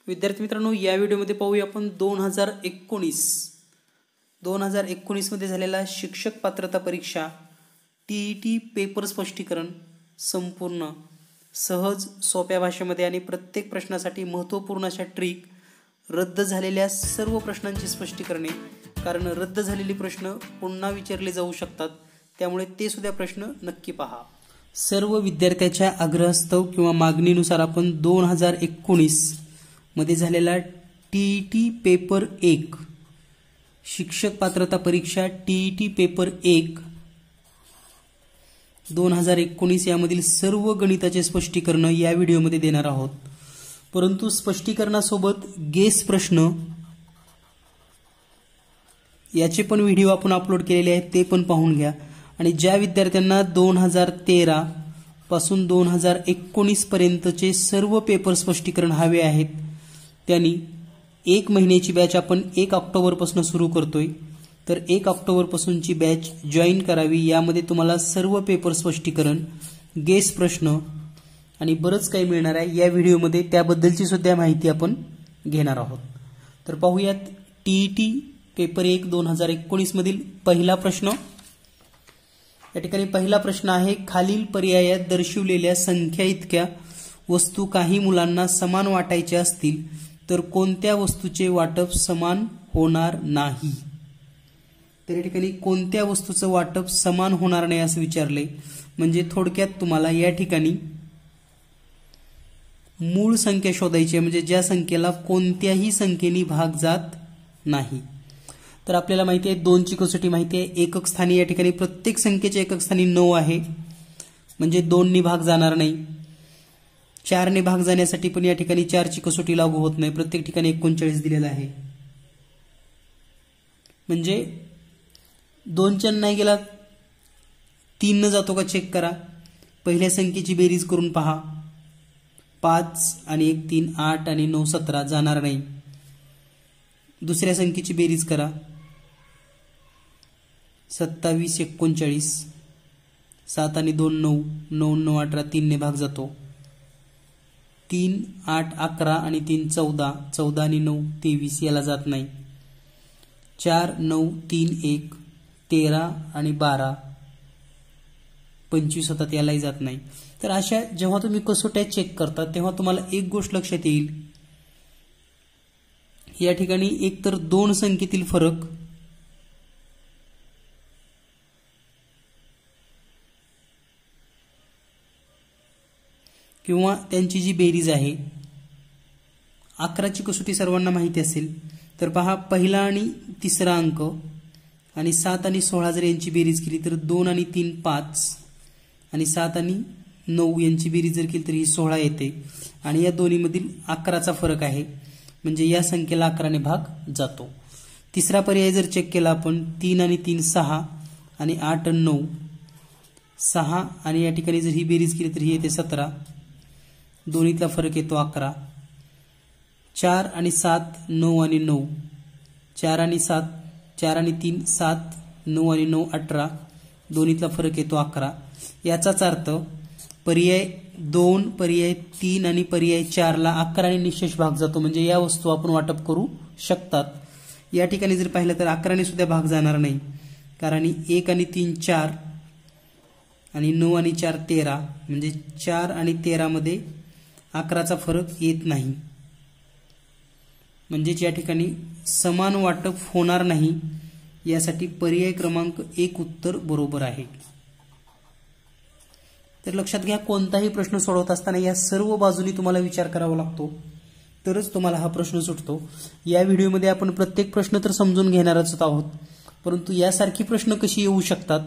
विद्यार्थी मित्रांनो, या व्हिडिओमध्ये पाहूया आपण 2019 मध्ये झालेला शिक्षक पात्रता परीक्षा TET पेपर स्पष्टीकरण संपूर्ण सहज सोप्या भाषेमध्ये आणि प्रत्येक प्रश्नासाठी महत्त्वपूर्ण अशा ट्रिक, रद्द झालेल्या सर्व प्रश्नांची स्पष्टीकरणे, कारण रद्द झालेले प्रश्न पुन्हा विचारले जाऊ शकतात, त्यामुळे ते सुद्धा प्रश्न नक्की पहा। सर्व विद्यार्थ्याच्या आग्रहास्तव किंवा मागणीनुसार आपण 2019 मध्ये झालेला TET पेपर 1 शिक्षक पात्रता परीक्षा TET पेपर 1 2019 यामधील सर्व गणिताचे स्पष्टीकरण या व्हिडिओमध्ये देणार आहोत। परंतु स्पष्टीकरणासोबत गेस प्रश्न याचे पण व्हिडिओ आपण अपलोड केलेले आहेत, ते पण पाहून घ्या। आणि ज्या विद्यार्थ्यांना 2013 पासून 2019 पर्यंतचे सर्व पेपर स्पष्टीकरण हवे आहेत त्यांनी 1 महिन्याची बॅच आपण 1 ऑक्टोबर पासून सुरू करतोय, तर 1 ऑक्टोबर पासूनची बॅच जॉईन करावी। यामध्ये तुम्हाला सर्व पेपर स्पष्टीकरण, गेस प्रश्न आणि बरंच काही मिळणार आहे या व्हिडिओमध्ये, त्याबद्दलची सुद्धा माहिती आपण घेणार आहोत। तर पाहूयात TET पेपर 1 2019 मधील पहिला प्रश्न। या ठिकाणी पहिला प्रश्न आहे, खालील पर्यायात दर्शवलेल्या संख्या इतक्या वस्तू काही मुलांना समान वाटायच्या असतील तर कोणत्या वस्तूचे वाटप समान होणार नाही। तर या ठिकाणी कोणत्या वस्तूचं वाटप समान होणार नाही असं विचारले, म्हणजे थोडक्यात तुम्हाला या ठिकाणी मूळ संख्या शोधायची आहे, म्हणजे ज्या संख्येला कोणत्याही संख्येने भाग जात नाही। तर आपल्याला माहिती आहे 2 ची कसोटी माहिती आहे, एकक स्थानी या ठिकाणी प्रत्येक संख्येच्या एकक स्थानी 9 आहे, म्हणजे 2 नी भाग जाणार नाही। 4 ने भाग जाण्यासाठी पण या ठिकाणी 4 ची कसोटी लागू होत नाही, प्रत्येक ठिकाणी 39 दिलेला आहे, म्हणजे 2 च्या नाही गेला 3 न जातो का चेक करा। पहिल्या संख्येची बेरीज करून पहा, 5 आणि 1 3 8 आणि 9 17 जाणार नाही। दुसऱ्या संख्येची बेरीज करा, 27 39, 7 आणि 2 9, 9 9 18, 3 ने भाग जातो, 3 8 11 आणि 3 14, 14 आणि 9 23 याला जात नाही। 4 9 3 1 13 आणि 12 25 होतात, यालाही जात नाही। तर अशा जेव्हा तुम्ही कसोट्या चेक करता तेव्हा तुम्हाला एक गोष्ट लक्षात येईल, या ठिकाणी एकतर 2 संख्येतील फरक किंवा त्यांची जी बेरीज आहे, 11 ची कसोटी सर्वांना माहिती असेल, तर पहा पहिला आणि तिसरा अंक आणि 7 आणि 16 जर यांची बेरीज केली तर 2 आणि 3 5 आणि 7 आणि 9 यांची बेरीज जर केली तर ही 16 येते, आणि या दोन्ही मधील 11 चा फरक आहे, म्हणजे या संख्येला 11 ने भाग जातो। तिसरा पर्याय जर चेक केला आपण, 3 आणि 3 6 आणि 8 आणि 9 6 आणि या ठिकाणी जर ही बेरीज केली तर ही येते 17, दोन्हीतला फरक येतो 11। 4 आणि 7 9 आणि 9, 4 आणि 7 4 आणि 3 7 9 आणि 9 18, दोन्हीतला फरक येतो 11। याचाच अर्थ पर्याय 2, पर्याय 3 आणि पर्याय 4 ला 11 ने निशेष भाग जातो, म्हणजे या वस्तू आपण वाटप करू शकतात। या ठिकाणी जर पाहिलं तर 11 ने सुद्धा भाग जाणार नाही, कारण 1 आणि 3 4 आणि 9 आणि 4 13, म्हणजे 4 आणि 13 मध्ये 11 चा फरक येत नाही, म्हणजे या ठिकाणी समान वाटप होणार नाही। यासाठी पर्याय क्रमांक 1 उत्तर बरोबर आहे। तर लक्षात घ्या, कोणताही प्रश्न सोडवत असताना या सर्व बाजूनी तुम्हाला विचार करावा लागतो, तरच तुम्हाला हा प्रश्न सुटतो। या व्हिडिओमध्ये आपण प्रत्येक प्रश्न तर समजून घेणारच आहोत, परंतु यासारखी प्रश्न कशी येऊ शकतात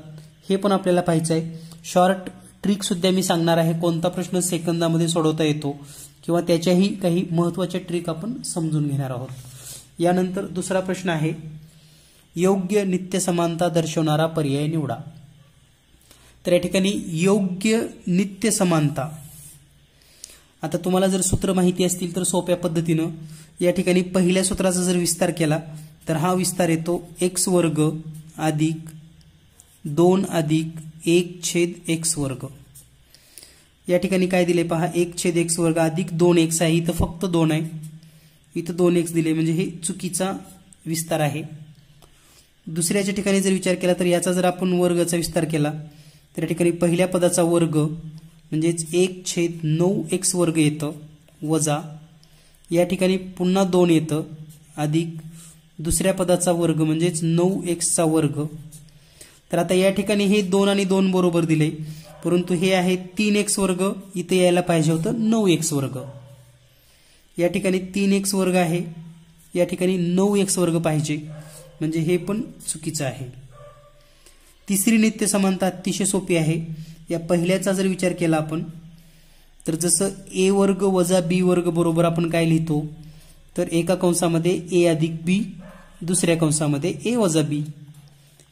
हे पण आपल्याला पाहायचं आहे। शॉर्ट ट्रिक सुद्धा मी सांगणार आहे, कोणता प्रश्न सेकंदामध्ये सोडवता येतो किंवा त्याच्याही काही महत्त्वाच्या ट्रिक आपण समजून घेणार आहोत। यानंतर दुसरा प्रश्न आहे, योग्य नित्य समानता दर्शवणारा पर्याय निवडा। तर या ठिकाणी योग्य नित्य समानता, आता तुम्हाला जर सूत्र माहिती असतील तर सोप्या पद्धतीनं या ठिकाणी पहिल्या सूत्राचा जर विस्तार केला तर हा विस्तार येतो x वर्ग अधिक 2 अधिक 1 छेद x वर्ग। या ठिकाणी काय दिले पहा, 1 छेद x वर्ग अधिक 2x आहे, इथं फक्त 2 आहे, इथं 2x दिले म्हणजे हे चुकीचा विस्तार आहे. दुसऱ्याच्या ठिकाणी जर विचार केला तर याचा जर आपण वर्गाचा विस्तार केला तर या ठिकाणी पहिल्या पदाचा वर्ग म्हणजेच 1/9x वर्ग येतं वजा या ठिकाणी पुन्हा 2 येतं अधिक दुसऱ्या पदाचा वर्ग म्हणजेच 9x चा वर्ग. तर आता या ठिकाणी हे 2 आणि 2 बरोबर दिले परंतु हे आहे 3x वर्ग इथे यायला पाहिजे होतं 9x वर्ग. या ठिकाणी 3x वर्ग आहे या ठिकाणी 9x वर्ग पाहिजे म्हणजे हे पण चुकीचं आहे. तिसरी नित्य समानता अतिशय सोपी आहे. या पहिल्याचा जर विचार केला आपण तर जसं a वर्ग वजा b वर्ग बरोबर आपण काय लिहितो तर एका कंसामध्ये a अधिक b दुसऱ्या कंसामध्ये a वजा b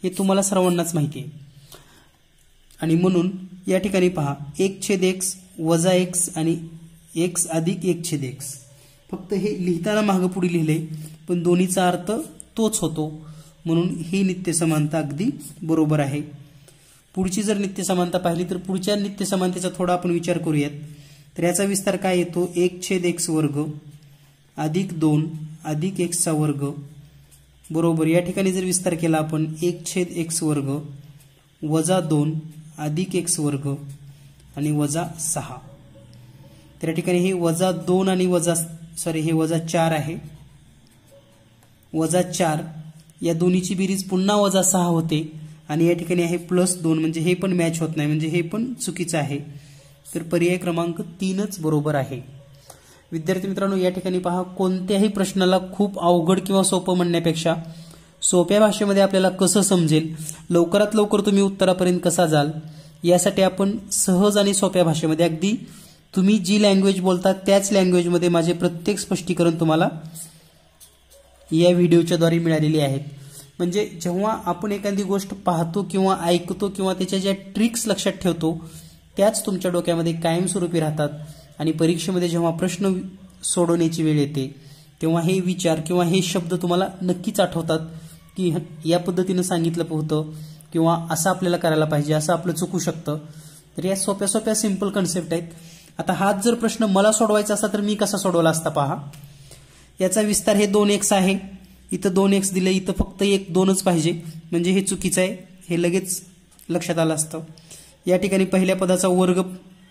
हे तुम्हाला सर्वांनाच माहिती आहे. आणि म्हणून या ठिकाणी पहा 1/x वजा x आणि x अधिक 1/x फक्त हे लिहिताना मागं पुढे लिहिले पण दोन्हीचा अर्थ तोच होतो म्हणून ही नित्य समानता अगदी बरोबर आहे. पुढची जर नित्य समानता पाहिली तर पुढच्या नित्य समानतेचा थोडा आपण विचार करूयात. तर याचा विस्तार काय येतो 1/x वर्ग अधिक 2 अधिक x चा वर्ग बरोबर या ठिकाणी जर विस्तार केला आपण 1/x वर्ग वजा 2 अधिक x वर्ग आणि वजा 6. तर या ठिकाणी हे वजा 2 आणि हे वजा 4 आहे. वजा 4 या दोन्हीची बेरीज पुन्हा वजा 6 होते आणि या ठिकाणी आहे +2 म्हणजे हे पण मॅच होत नाही म्हणजे हे पण चुकीचं आहे. तर पर्याय क्रमांक 3च बरोबर आहे. विद्यार्थी मित्रांनो या ठिकाणी पहा कोणत्याही प्रश्नाला खूप अवघड किंवा सोपं म्हणण्यापेक्षा सोप्या भाषेमध्ये आपल्याला कसं समजेल लवकरात लवकर तुम्ही उत्तरापर्यंत कसा जाल यासाठी आपण सहज आणि सोप्या भाषेमध्ये अगदी तुम्ही जी लँग्वेज बोलता त्याच लँग्वेजमध्ये माझे प्रत्येक स्पष्टीकरण तुम्हाला या व्हिडिओच्या द्वारे मिळालेली आहेत. म्हणजे जेव्हा आपण एखादी गोष्ट पाहतो किंवा ऐकतो किंवा त्याच्या ज्या ट्रिक्स लक्षात ठेवतो त्याच तुमच्या डोक्यामध्ये कायमस्वरूपी राहतात आणि परीक्षेमध्ये जेव्हा प्रश्न सोडवण्याची वेळ येते तेव्हा हे विचार किंवा हे शब्द तुम्हाला नक्कीच आठवतात की या पद्धतीनं सांगितलं होतं किंवा असं आपल्याला करायला पाहिजे असं आपलं चुकू शकतं. तर या सोप्या सोप्या सिंपल कन्सेप्ट आहेत. आता हाच जर प्रश्न मला सोडवायचा असता तर मी कसा सोडवला असता पहा. याचा विस्तार हे 2x आहे इथं 2x दिले इथं फक्त 2च पाहिजे म्हणजे हे चुकीचं आहे हे लगेच लक्षात आलं असतं. या ठिकाणी पहिल्या पदाचा वर्ग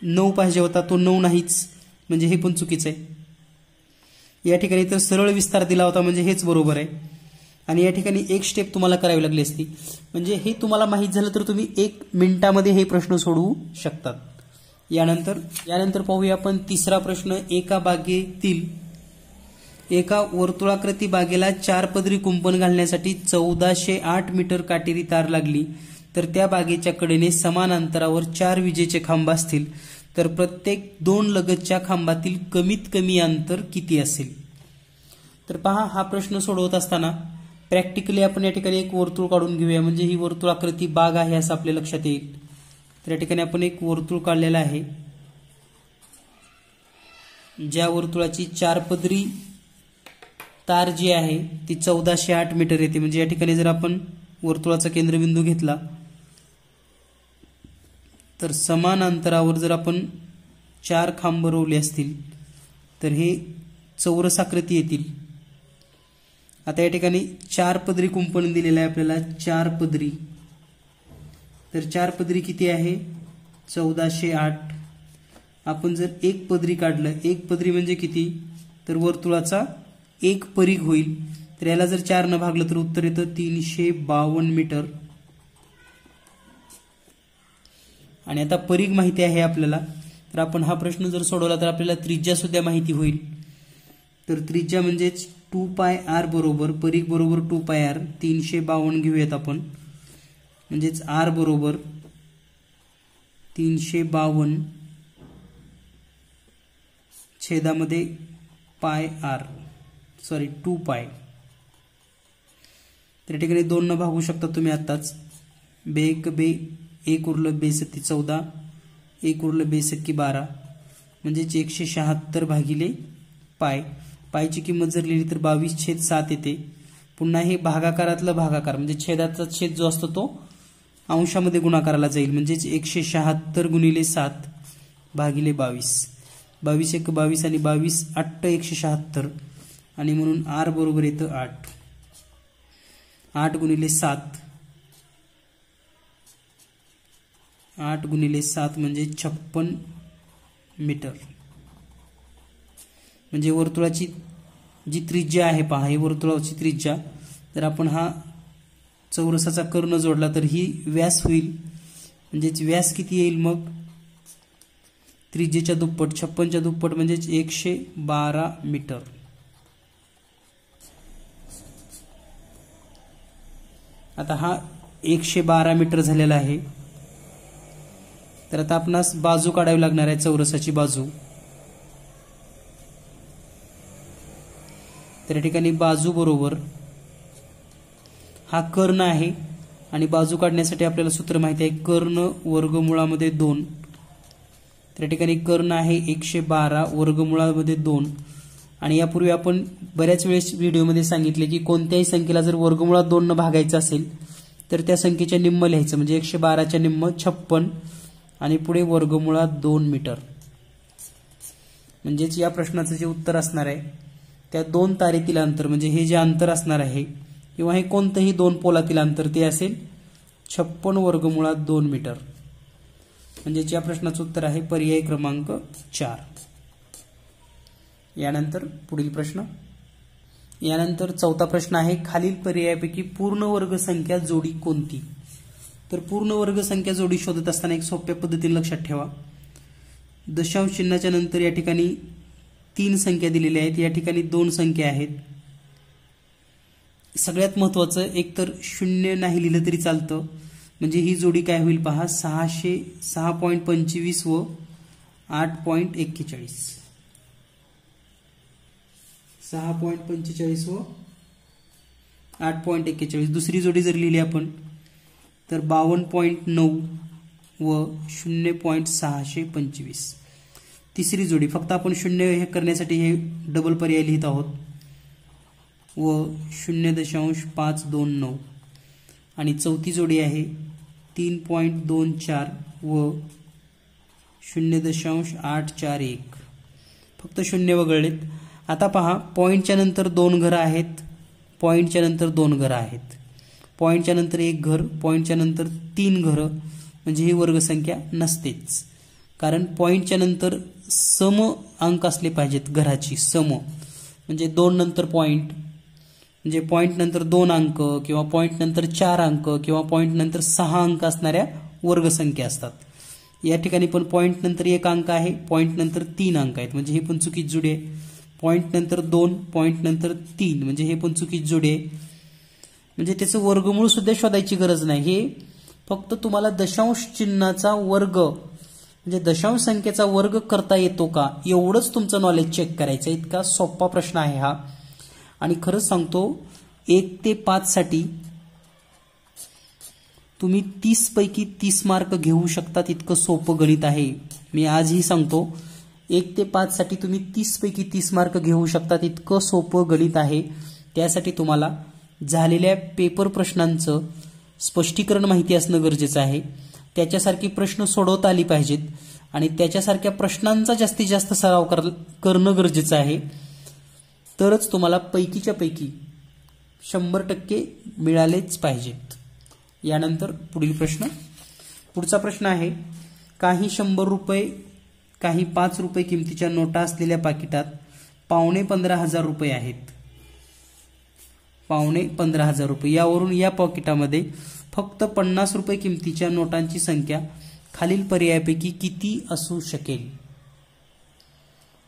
9 पाहिजे होता तो 9 नाहीच म्हणजे हे पण चुकीचं आहे. या ठिकाणी तर सरळ विस्तार दिला होता म्हणजे हेच बरोबर आहे आणि या ठिकाणी एक स्टेप तुम्हाला करावी लागली असती म्हणजे हे तुम्हाला माहीत झालं तर तुम्ही 1 मिनिटामध्ये हे प्रश्न सोडवू शकतात. यानंतर पाहूया आपण तिसरा प्रश्न. एका बागेतील एका वर्तुळाकृती बागेला 4 पदरी कुंपण घालण्यासाठी 1408 मीटर काटेरी तार लागली तर त्या बागेच्या कडेने समान अंतरावर 4 विजेचे खांब असतील तर प्रत्येक 2 लगतच्या खांबातील कमीत कमी अंतर किती असेल. तर पहा हा प्रश्न सोडवत असताना प्रॅक्टिकली आपण या ठिकाणी एक वर्तुळ काढून घेऊया म्हणजे ही वर्तुळाकृती बाग आहे असं आपल्या लक्षात येईल. तर या ठिकाणी आपण एक वर्तुळ काढलेला आहे ज्या वर्तुळाची 4 पदरी तार जी आहे ती 1408 मीटर येते. म्हणजे या ठिकाणी जर आपण वर्तुळाचा केंद्रबिंदू घेतला तर समान अंतरावर जर आपण 4 खांब रोवले असतील तर हे चौरसाकृती येतील. आता या ठिकाणी 4 पदरी कुंपण दिलेलं आहे आपल्याला 4 पदरी. तर 4 पदरी किती आहे 1408. आपण जर 1 पदरी काढलं 1 पदरी म्हणजे किती तर वर्तुळाचा 1 परीघ होईल. तर याला जर 4 न भागलं तर उत्तर येतं 352 मीटर. आणि आता परीघ माहिती आहे आपल्याला तर आपण हा प्रश्न जर सोडवला तर आपल्याला त्रिज्या सुद्धा माहिती होईल. तर त्रिज्या म्हणजेच 2πr बरोबर परीघ बरोबर 2πr 352 घेऊयात आपण म्हणजेच r बरोबर 352 छेदामध्ये πr 2π. तर या ठिकाणी 2 न भागू शकता तुम्ही आताच. 1 उरलं 2 14 1 उरलं 2 12 म्हणजेच 176 भागिले पाय. पायची किंमत जर लिहिली तर 22/7 येते. पुन्हा हे भागाकारातलं भागाकार म्हणजे छेदाचा छेद जो असतो तो अंशामध्ये गुणाकाराला जाईल म्हणजेच 176 गुणिले 7 भागिले 22. 22 1 22 आणि 22 8 176 आणि म्हणून R बरोबर येतं 8. 8 गुणिले 7, 8 गुणिले 7 म्हणजे 56 मीटर. म्हणजे वर्तुळाची जी त्रिज्या आहे पहा, ही वर्तुळाची त्रिज्या. जर आपण हा चौरसाचा कर्ण जोडला तर ही व्यास होईल. म्हणजेच व्यास किती येईल मग? त्रिज्येच्या दुप्पट, 56च्या दुप्पट म्हणजेच 112 मीटर. आता हा 112 मीटर झालेला आहे. तर आता आपणास बाजू काढावी लागणार आहे, चौरसाची बाजू. तर या ठिकाणी बाजू बरोबर हा कर्ण आहे आणि बाजू काढण्यासाठी आपल्याला सूत्र माहिती आहे, कर्ण वर्गमुळामध्ये 2. तर या ठिकाणी कर्ण आहे 112 वर्गमुळामध्ये 2. आणि यापूर्वी आपण बऱ्याच वेळेस व्हिडिओमध्ये सांगितले की कोणत्याही संख्येला जर वर्गमुळात 2 न भागायचं असेल तर त्या संख्येच्या निम्म लिहायचं. म्हणजे 112च्या निम्म 56 आणि पुढे वर्गमुळात 2 मीटर. म्हणजेच या प्रश्नाचं जे उत्तर असणार आहे त्या 2 तारेतील अंतर, म्हणजे हे जे अंतर असणार आहे किंवा हे कोणतंही 2 पोलातील अंतर, ते असेल 56 वर्गमुळात 2 मीटर. म्हणजेच या प्रश्नाचं उत्तर आहे पर्याय क्रमांक 4. यानंतर पुढील प्रश्न. यानंतर चौथा प्रश्न आहे, खालील पर्यायापैकी पूर्ण वर्ग संख्या जोडी कोणती? तर पूर्ण वर्ग संख्या जोडी शोधत असताना एक सोप्या पद्धतीने लक्षात ठेवा. दशांश चिन्हाच्या नंतर या ठिकाणी 3 संख्या दिलेल्या आहेत, या ठिकाणी 2 संख्या आहेत. सगळ्यात महत्त्वाचं, एक तर 0 नाही लिहिलं तरी चालतं. म्हणजे ही जोडी काय होईल पहा, 6.25 व 8.41. 6.45 व 8.41. दुसरी जोडी जर लिहिली आपण तर 52.9 व 0.625. तिसरी जोडी, फक्त आपण 0 हे करण्यासाठी हे डबल पर्याय लिहित आहोत, व 0.529. आणि चौथी जोडी आहे 3.24 व 0.841. फक्त 0 वगळलेत. आता पहा, पॉईंटच्या नंतर 2 घरं आहेत, पॉईंटच्या नंतर 2 घरं आहेत, पॉईंटच्या नंतर 1 घर, पॉईंटच्या नंतर 3 घरं. म्हणजे ही वर्गसंख्या नसतेच, कारण पॉईंटच्या नंतर सम अंक असले पाहिजेत घराची, सम. म्हणजे 2 नंतर पॉईंट, म्हणजे पॉईंट नंतर 2 अंक किंवा पॉईंट नंतर 4 अंक किंवा पॉईंट नंतर 6 अंक असणाऱ्या वर्गसंख्या असतात. या ठिकाणी पण पॉईंट नंतर 1 अंक आहे, पॉईंट नंतर 3 अंक आहेत, म्हणजे हे पण चुकीची जोडी आहे. पॉईंट नंतर 2, पॉईंट नंतर 3, म्हणजे हे पण चुकीची जोडी आहे. म्हणजे त्याचं वर्गमूळ सुद्धा शोधायची गरज नाही. हे फक्त तुम्हाला दशांश चिन्हाचा वर्ग, म्हणजे दशांश संख्येचा वर्ग करता येतो का, एवढंच तुमचं नॉलेज चेक करायचं. इतका सोपा प्रश्न आहे हा. आणि खरंच सांगतो, 1 ते 5 साठी तुम्ही 30 पैकी 30 मार्क घेऊ शकता, इतकं सोपं गणित आहे. मी आजही सांगतो, 1 ते 5 साठी तुम्ही 30 पैकी 30 मार्क घेऊ शकता, इतकं सोपं गणित आहे. त्यासाठी तुम्हाला झालेल्या पेपर प्रश्नांचं स्पष्टीकरण माहिती असणं गरजेचं आहे. त्याच्यासारखी प्रश्न सोडवता आली पाहिजेत आणि त्याच्यासारख्या प्रश्नांचा जास्तीत जास्त सराव करणं गरजेचं आहे. तरच तुम्हाला पैकीच्या पैकी 100% मिळालेच पाहिजेत. यानंतर पुढील प्रश्न. पुढचा प्रश्न आहे, काही 100 रुपये, काही 5 रुपये किमतीच्या नोटा असलेल्या पाकिटात 15,500 रुपये आहेत. 15,500 रुपये. यावरून या पाकिटामध्ये फक्त 50 रुपये किमतीच्या नोटांची संख्या खालील पर्यायापैकी किती असू शकेल?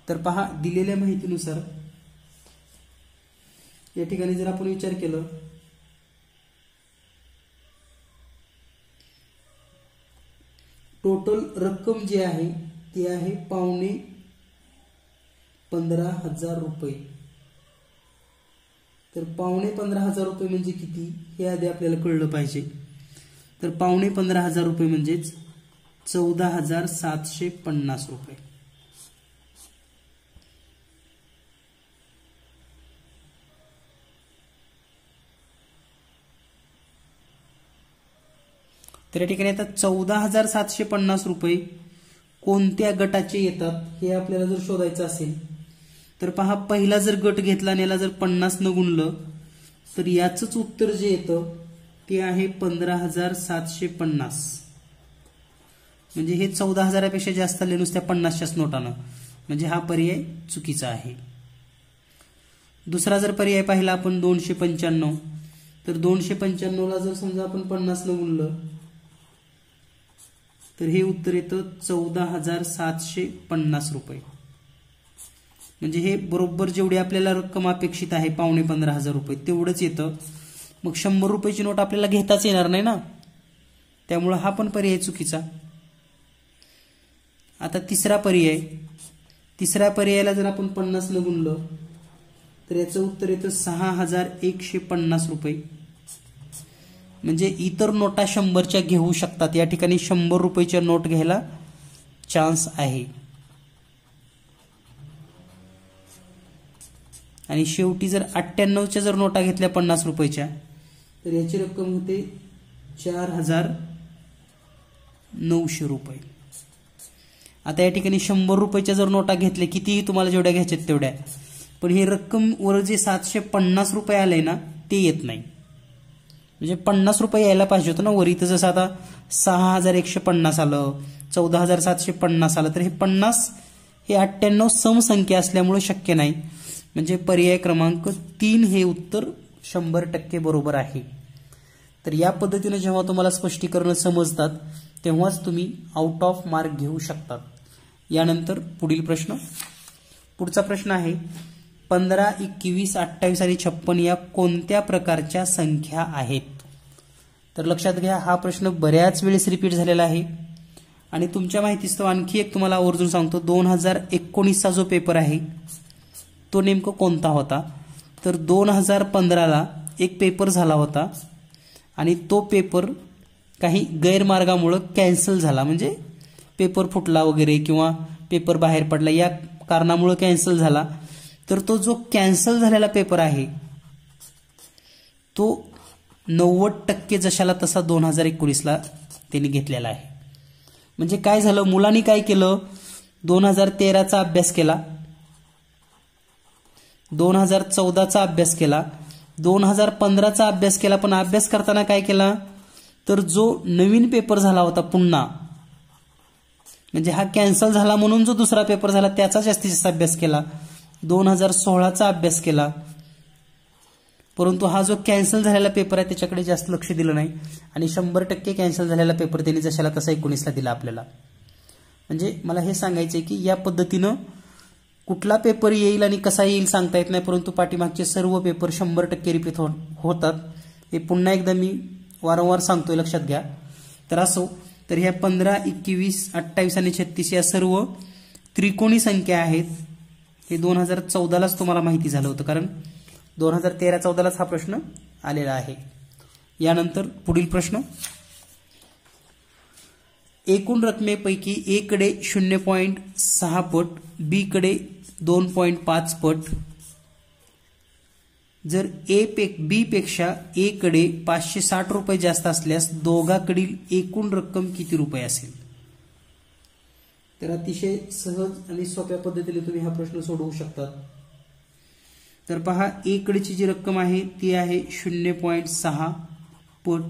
तर पहा, दिलेल्या माहितीनुसार या ठिकाणी जर आपण विचार केला, टोटल रक्कम जी आहे ती आहे 15,500 रुपये. तर 15,500 रुपये म्हणजे किती हे आधी आपल्याला कळलं पाहिजे. तर 15,500 रुपये म्हणजेच 14,750 रुपये. तर या ठिकाणी आता 14,750 रुपये कोणत्या गटाचे येतात हे आपल्याला जर शोधायचं असेल तर पहा, पहिला जर गट घेतला आणि याला जर 50 न गुणलं तर याचंच उत्तर जे येतं ते आहे 15,750. म्हणजे हे 14,000पेक्षा जास्त आले नुसत्या 50च्याच नोटानं. म्हणजे हा पर्याय चुकीचा आहे. दुसरा जर पर्याय पाहिला आपण 295, तर 295ला जर समजा आपण 50 न गुणलं तर हे उत्तर येतं 14,750 रुपये. म्हणजे हे बरोबर जेवढी आपल्याला रक्कम अपेक्षित आहे 15,500 रुपये तेवढंच येतं. मग 100 रुपयाची नोट आपल्याला घेताच येणार नाही ना, त्यामुळे हा पण पर्याय चुकीचा. आता तिसरा पर्यायाला जर आपण 50 न गुणलं तर याचं उत्तर येतं 6,150 रुपये. म्हणजे इतर नोटा 100च्या घेऊ शकतात, या ठिकाणी 100 रुपयाच्या नोट घ्यायला चान्स आहे. आणि शेवटी जर 98च्या जर नोटा घेतल्या 50 रुपयाच्या तर याची रक्कम होते 4,900 रुपये. आता या ठिकाणी 100 रुपयाच्या जर नोटा घेतल्या, कितीही तुम्हाला जेवढ्या घ्यायच्यात तेवढ्या, पण ही रक्कम वर जे 750 रुपये आले ना ते येत नाही. म्हणजे 50 रुपये यायला पाहिजे होतं ना वर. इथं जसं आता 6,150 आलं, 14,750 आलं, तर हे 50 हे 98 समसंख्या असल्यामुळे शक्य नाही. म्हणजे पर्याय क्रमांक 3 हे उत्तर 100% बरोबर आहे. तर या पद्धतीने जेव्हा तुम्हाला स्पष्टीकरण समजतात तेव्हाच तुम्ही आउट ऑफ मार्क घेऊ शकतात. यानंतर पुढील प्रश्न. पुढचा प्रश्न आहे 15, 21, 28 आणि 56 या कोणत्या प्रकारच्या संख्या आहेत? तर लक्षात घ्या, हा प्रश्न बऱ्याच वेळेस रिपीट झालेला आहे. आणि तुमच्या माहितीस्तव आणखी एक तुम्हाला आवर्जून सांगतो, 2019चा जो पेपर आहे तो नेमकं कोणता होता? तर 2015ला एक पेपर झाला होता आणि तो पेपर काही गैरमार्गामुळे कॅन्सल झाला. म्हणजे पेपर फुटला वगैरे किंवा पेपर बाहेर पडला या कारणामुळे कॅन्सल झाला. तर तो जो कॅन्सल झालेला पेपर आहे तो 90% जशाला तसा 2019ला त्यांनी घेतलेला आहे. म्हणजे काय झालं, मुलांनी काय केलं, 2013चा अभ्यास केला, 2014चा अभ्यास केला, 2015चा अभ्यास केला. पण अभ्यास करताना काय केला, तर जो नवीन पेपर झाला होता पुन्हा, म्हणजे हा कॅन्सल झाला म्हणून जो दुसरा पेपर झाला त्याचा जास्तीत जास्त अभ्यास केला, 2016चा अभ्यास केला. परंतु हा जो कॅन्सल झालेला पेपर आहे त्याच्याकडे जास्त लक्ष दिलं नाही आणि 100% कॅन्सल झालेला पेपर त्यांनी जशाला तसा 19ला दिला आपल्याला. म्हणजे मला हे सांगायचंय की या पद्धतीनं कुठला पेपर येईल आणि कसा येईल सांगता येत नाही, परंतु पाठीमागचे सर्व पेपर 100% रिपीट होतात. हे पुन्हा एकदा मी वारंवार सांगतोय, लक्षात घ्या. तर असो, तर ह्या 15, 21, 28 आणि 36 या सर्व त्रिकोणी संख्या आहेत. हे 2014लाच तुम्हाला माहिती झालं होतं, कारण 2013-14लाच हा प्रश्न आलेला आहे. यानंतर पुढील प्रश्न. एकूण रकमेपैकी ए कडे 0.6 पट, बी कडे 2.5 पट. जर बी पेक्षा ए कडे 560 रुपये जास्त असल्यास दोघांकडील एकूण रक्कम किती रुपये असेल? तर अतिशय सहज आणि सोप्या पद्धतीने तुम्ही हा प्रश्न सोडवू शकतात. तर पहा, ए कडची जी रक्कम आहे ती आहे 0.6 पट,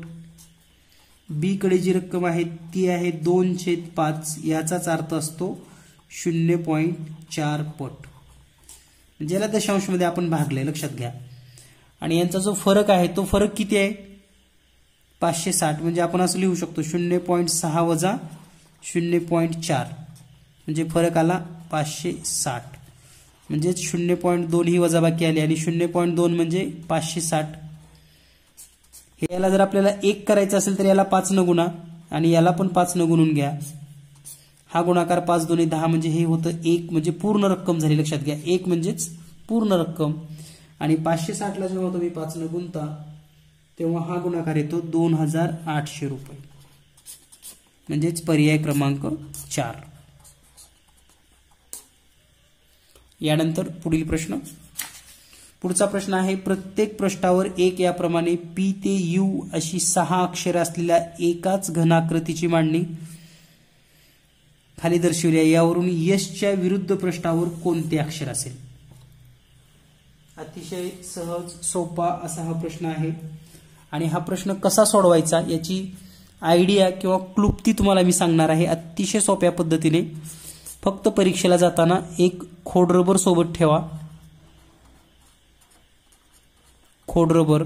बी कडे जी रक्कम आहे ती आहे 2/5, याचाच अर्थ असतो 0.4 पट. ज्याला दशांशमध्ये आपण भागले, लक्षात घ्या. आणि यांचा जो फरक आहे तो फरक किती आहे? 560. म्हणजे आपण असं लिहू शकतो 0.6 वजा 0.4 म्हणजे फरक आला 560. म्हणजे 0.2 ही वजाबाकी आली आणि 0.2 म्हणजे 560. याला जर आपल्याला 1 करायचं असेल तर याला 5 न गुणा आणि याला पण 5 न गुणून घ्या. हा गुणाकार 5 2 10 म्हणजे हे होतं 1, म्हणजे पूर्ण रक्कम झाली. लक्षात घ्या, 1 म्हणजेच पूर्ण रक्कम. आणि 560ला जेव्हा तुम्ही 5 न गुणता तेव्हा हा गुणाकार येतो 2800 रुपये. म्हणजेच पर्याय क्रमांक 4. यानंतर पुढील प्रश्न. पुढचा प्रश्न आहे, प्रत्येक पृष्ठावर 1 याप्रमाणे पी ते यू अशी 6 अक्षरे असलेल्या एकाच घनाकृतीची मांडणी खाली दर्शवली आहे. यावरून यशच्या विरुद्ध पृष्ठावर कोणते अक्षर असेल? अतिशय सहज सोपा असा हा प्रश्न आहे आणि हा प्रश्न कसा सोडवायचा याची आयडिया किंवा क्लुप्ती तुम्हाला मी सांगणार आहे अतिशय सोप्या पद्धतीने. फक्त परीक्षेला जाताना एक खोडरबर सोबत ठेवा, खोडरबर,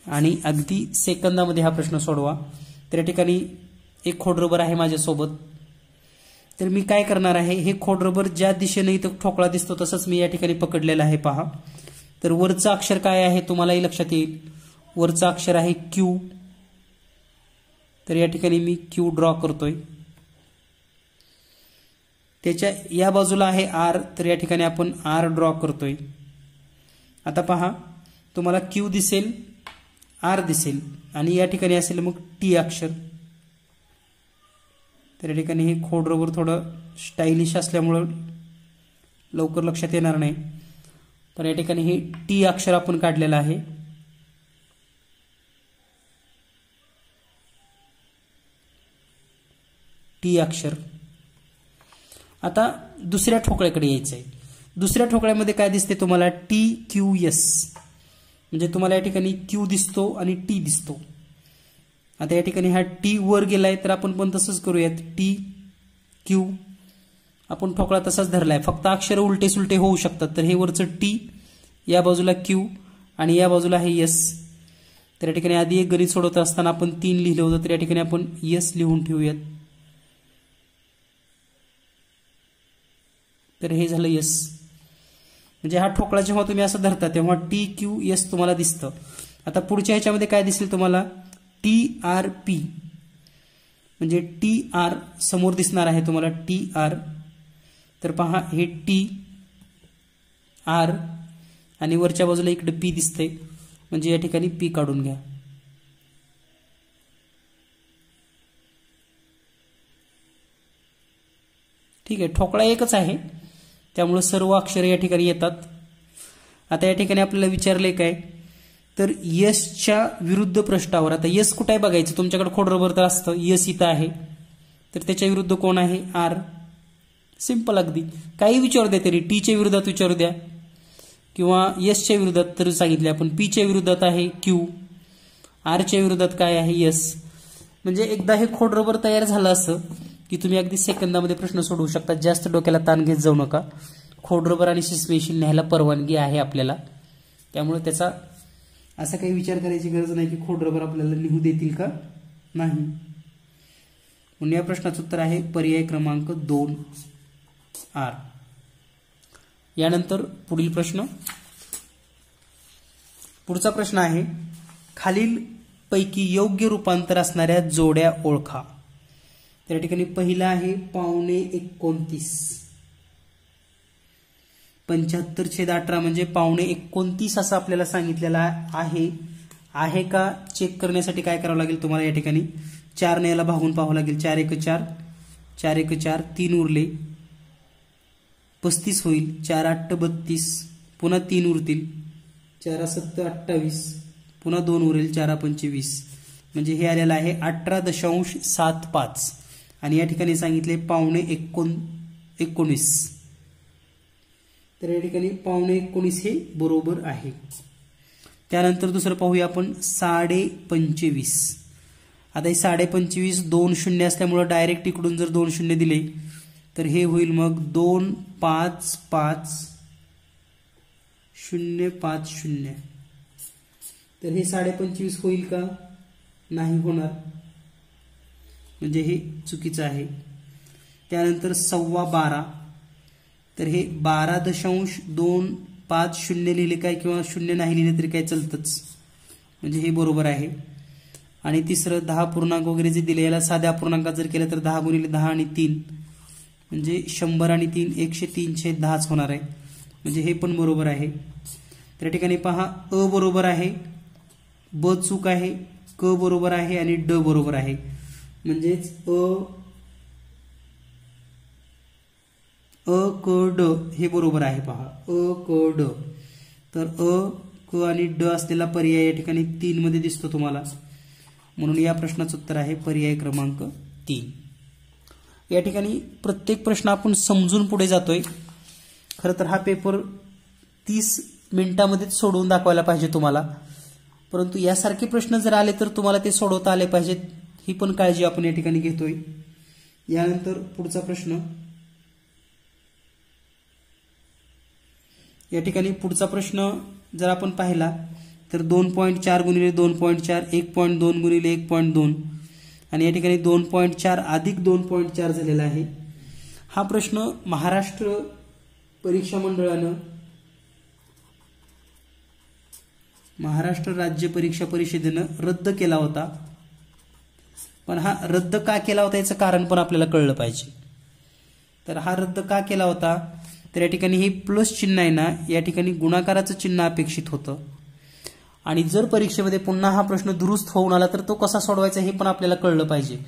आणि अगदी सेकंदामध्ये हा प्रश्न सोडवा. तर या ठिकाणी एक खोडरबर आहे माझ्यासोबत. तर मी काय करणार आहे, हे खोडरबर ज्या दिशेने इथं ठोकळा दिसतो तसंच मी या ठिकाणी पकडलेला आहे पहा. तर वरचं अक्षर काय आहे तुम्हालाही लक्षात येईल. वरचं अक्षर आहे क्यू. तर या ठिकाणी मी क्यू ड्रॉ करतोय. त्याच्या या बाजूला आहे आर, तर या ठिकाणी आपण आर ड्रॉ करतोय. आता पहा तुम्हाला क्यू दिसेल, आर दिसेल आणि या ठिकाणी असेल मग टी अक्षर. तर या ठिकाणी हे खोडरबर थोडं स्टायलिश असल्यामुळं लवकर लक्षात येणार नाही. तर या ठिकाणी हे टी अक्षर आपण काढलेलं आहे. टी अक्षर. आता दुसऱ्या ठोकळ्याकडे यायचं आहे. दुसऱ्या ठोकळ्यामध्ये काय दिसते तुम्हाला, टी क्यू एस. म्हणजे तुम्हाला या ठिकाणी क्यू दिसतो आणि टी दिसतो. आता या ठिकाणी हा टी वर गेलाय तर आपण पण तसंच करूयात. टी क्यू आपण ठोकळा तसाच धरलाय, फक्त अक्षर उलटे सुलटे होऊ शकतात. तर हे वरचं टी, या बाजूला क्यू आणि या बाजूला आहे एस. तर या ठिकाणी आधी एक गणित सोडवत असताना आपण 3 लिहिलं होतं, तर या ठिकाणी आपण एस लिहून ठेवूयात. तर हे झालं एस. म्हणजे हा ठोकळा जेव्हा तुम्ही असं धरता तेव्हा टी क्यू एस तुम्हाला दिसतं. आता पुढच्या ह्याच्यामध्ये काय दिसेल तुम्हाला, टी आर पी. म्हणजे टी आर समोर दिसणार आहे तुम्हाला, टी आर. तर पहा हे टी आर आणि वरच्या बाजूला इकडे पी दिसते. म्हणजे या ठिकाणी पी काढून घ्या. ठीक आहे, ठोकळा एकच आहे त्यामुळे सर्व अक्षरे या ठिकाणी येतात. आता या ठिकाणी आपल्याला विचारले काय, तर यसच्या विरुद्ध पृष्ठावर. आता यस कुठे आहे बघायचं, तुमच्याकडे खोडरबर तर असतं, यस इथं आहे तर त्याच्या विरुद्ध कोण आहे, आर. सिंपल अगदी. काही विचारू द्या तरी, टीच्या विरोधात विचारू द्या किंवा यसच्या विरोधात तर सांगितले आपण. पीच्या विरोधात आहे क्यू, आरच्या विरोधात काय आहे, यस. म्हणजे एकदा हे खोडरबर तयार झालं असं की तुम्ही अगदी सेकंदामध्ये प्रश्न सोडवू शकता. जास्त डोक्याला ताण घेत जाऊ नका. खोडरबर आणि सिस्पेन्शिल न्यायला परवानगी आहे आपल्याला, त्यामुळे त्याचा असा काही विचार करायची गरज नाही की खोडरबर आपल्याला लिहू देतील का नाही. म्हणून या प्रश्नाचं उत्तर आहे पर्याय क्रमांक 2 आर. यानंतर पुढील प्रश्न. पुढचा प्रश्न आहे, खालील पैकी योग्य रूपांतर असणाऱ्या जोड्या ओळखा. त्या ठिकाणी पहिला आहे 29.29. 75/18 म्हणजे 29.29 असं आपल्याला सांगितलेलं आहे का चेक करण्यासाठी काय करावं लागेल तुम्हाला, या ठिकाणी 4 ने याला भागून पाहावं लागेल. 4 1 4, 4 1 4, 3 उरले 35 होईल. 4 8 32, पुन्हा 3 उरतील. 4 7 28, पुन्हा 2 उरेल. 4 5 20. म्हणजे हे आलेलं आहे 18.75 आणि या ठिकाणी सांगितले 29.19. तर या ठिकाणी 29.19 हे बरोबर आहे. त्यानंतर दुसरं पाहूया आपण 25.5. आता हे 25.5 2 शून्य असल्यामुळे डायरेक्ट इकडून जर 2 शून्य दिले तर हे होईल मग 2 5 5 0 5 0. तर हे 25.5 होईल का, नाही होणार, म्हणजे हे चुकीचं आहे. त्यानंतर 12.25. तर हे 12.250 लिहिले काय किंवा 0 नाही लिहिले तरी काय चालतंच, म्हणजे हे बरोबर आहे. आणि तिसरं 10 पूर्णांक वगैरे जे दिले याला साध्या पूर्णांकात जर केलं तर 10 गुणिले 10 आणि 3 म्हणजे 100 आणि 3 103/10 होणार आहे, म्हणजे हे पण बरोबर आहे. त्या ठिकाणी पहा अ बरोबर आहे, ब चूक आहे, क बरोबर आहे आणि ड बरोबर आहे. म्हणजेच अ क ड हे बरोबर आहे. पहा अ क ड. तर अ क आणि ड असलेला पर्याय या ठिकाणी 3 मध्ये दिसतो तुम्हाला, म्हणून या प्रश्नाचं उत्तर आहे पर्याय क्रमांक 3. या ठिकाणी प्रत्येक प्रश्न आपण समजून पुढे जातोय. खरं तर हा पेपर 30 मिनिटांमध्ये सोडवून दाखवायला पाहिजे तुम्हाला, परंतु यासारखे प्रश्न जर आले तर तुम्हाला ते सोडवता आले पाहिजेत, ही पण काळजी आपण या ठिकाणी घेतोय. यानंतर पुढचा प्रश्न, या ठिकाणी पुढचा प्रश्न जर आपण पाहिला तर 2.4 गुणिले 2.4, 1.2 गुणिले 1.2 आणि या ठिकाणी 2.4 अधिक 2.4 झालेला आहे. हा प्रश्न महाराष्ट्र परीक्षा मंडळानं, महाराष्ट्र राज्य परीक्षा परिषदेनं रद्द केला होता. पण हा रद्द का केला होता याचं कारण पण आपल्याला कळलं पाहिजे. तर हा रद्द का केला होता, तर या ठिकाणी हे प्लस चिन्ह आहे ना, या ठिकाणी गुणाकाराचं चिन्ह अपेक्षित होतं आणि जर परीक्षेमध्ये पुन्हा हा प्रश्न दुरुस्त होऊन आला तर तो कसा सोडवायचा हे पण आपल्याला कळलं पाहिजे.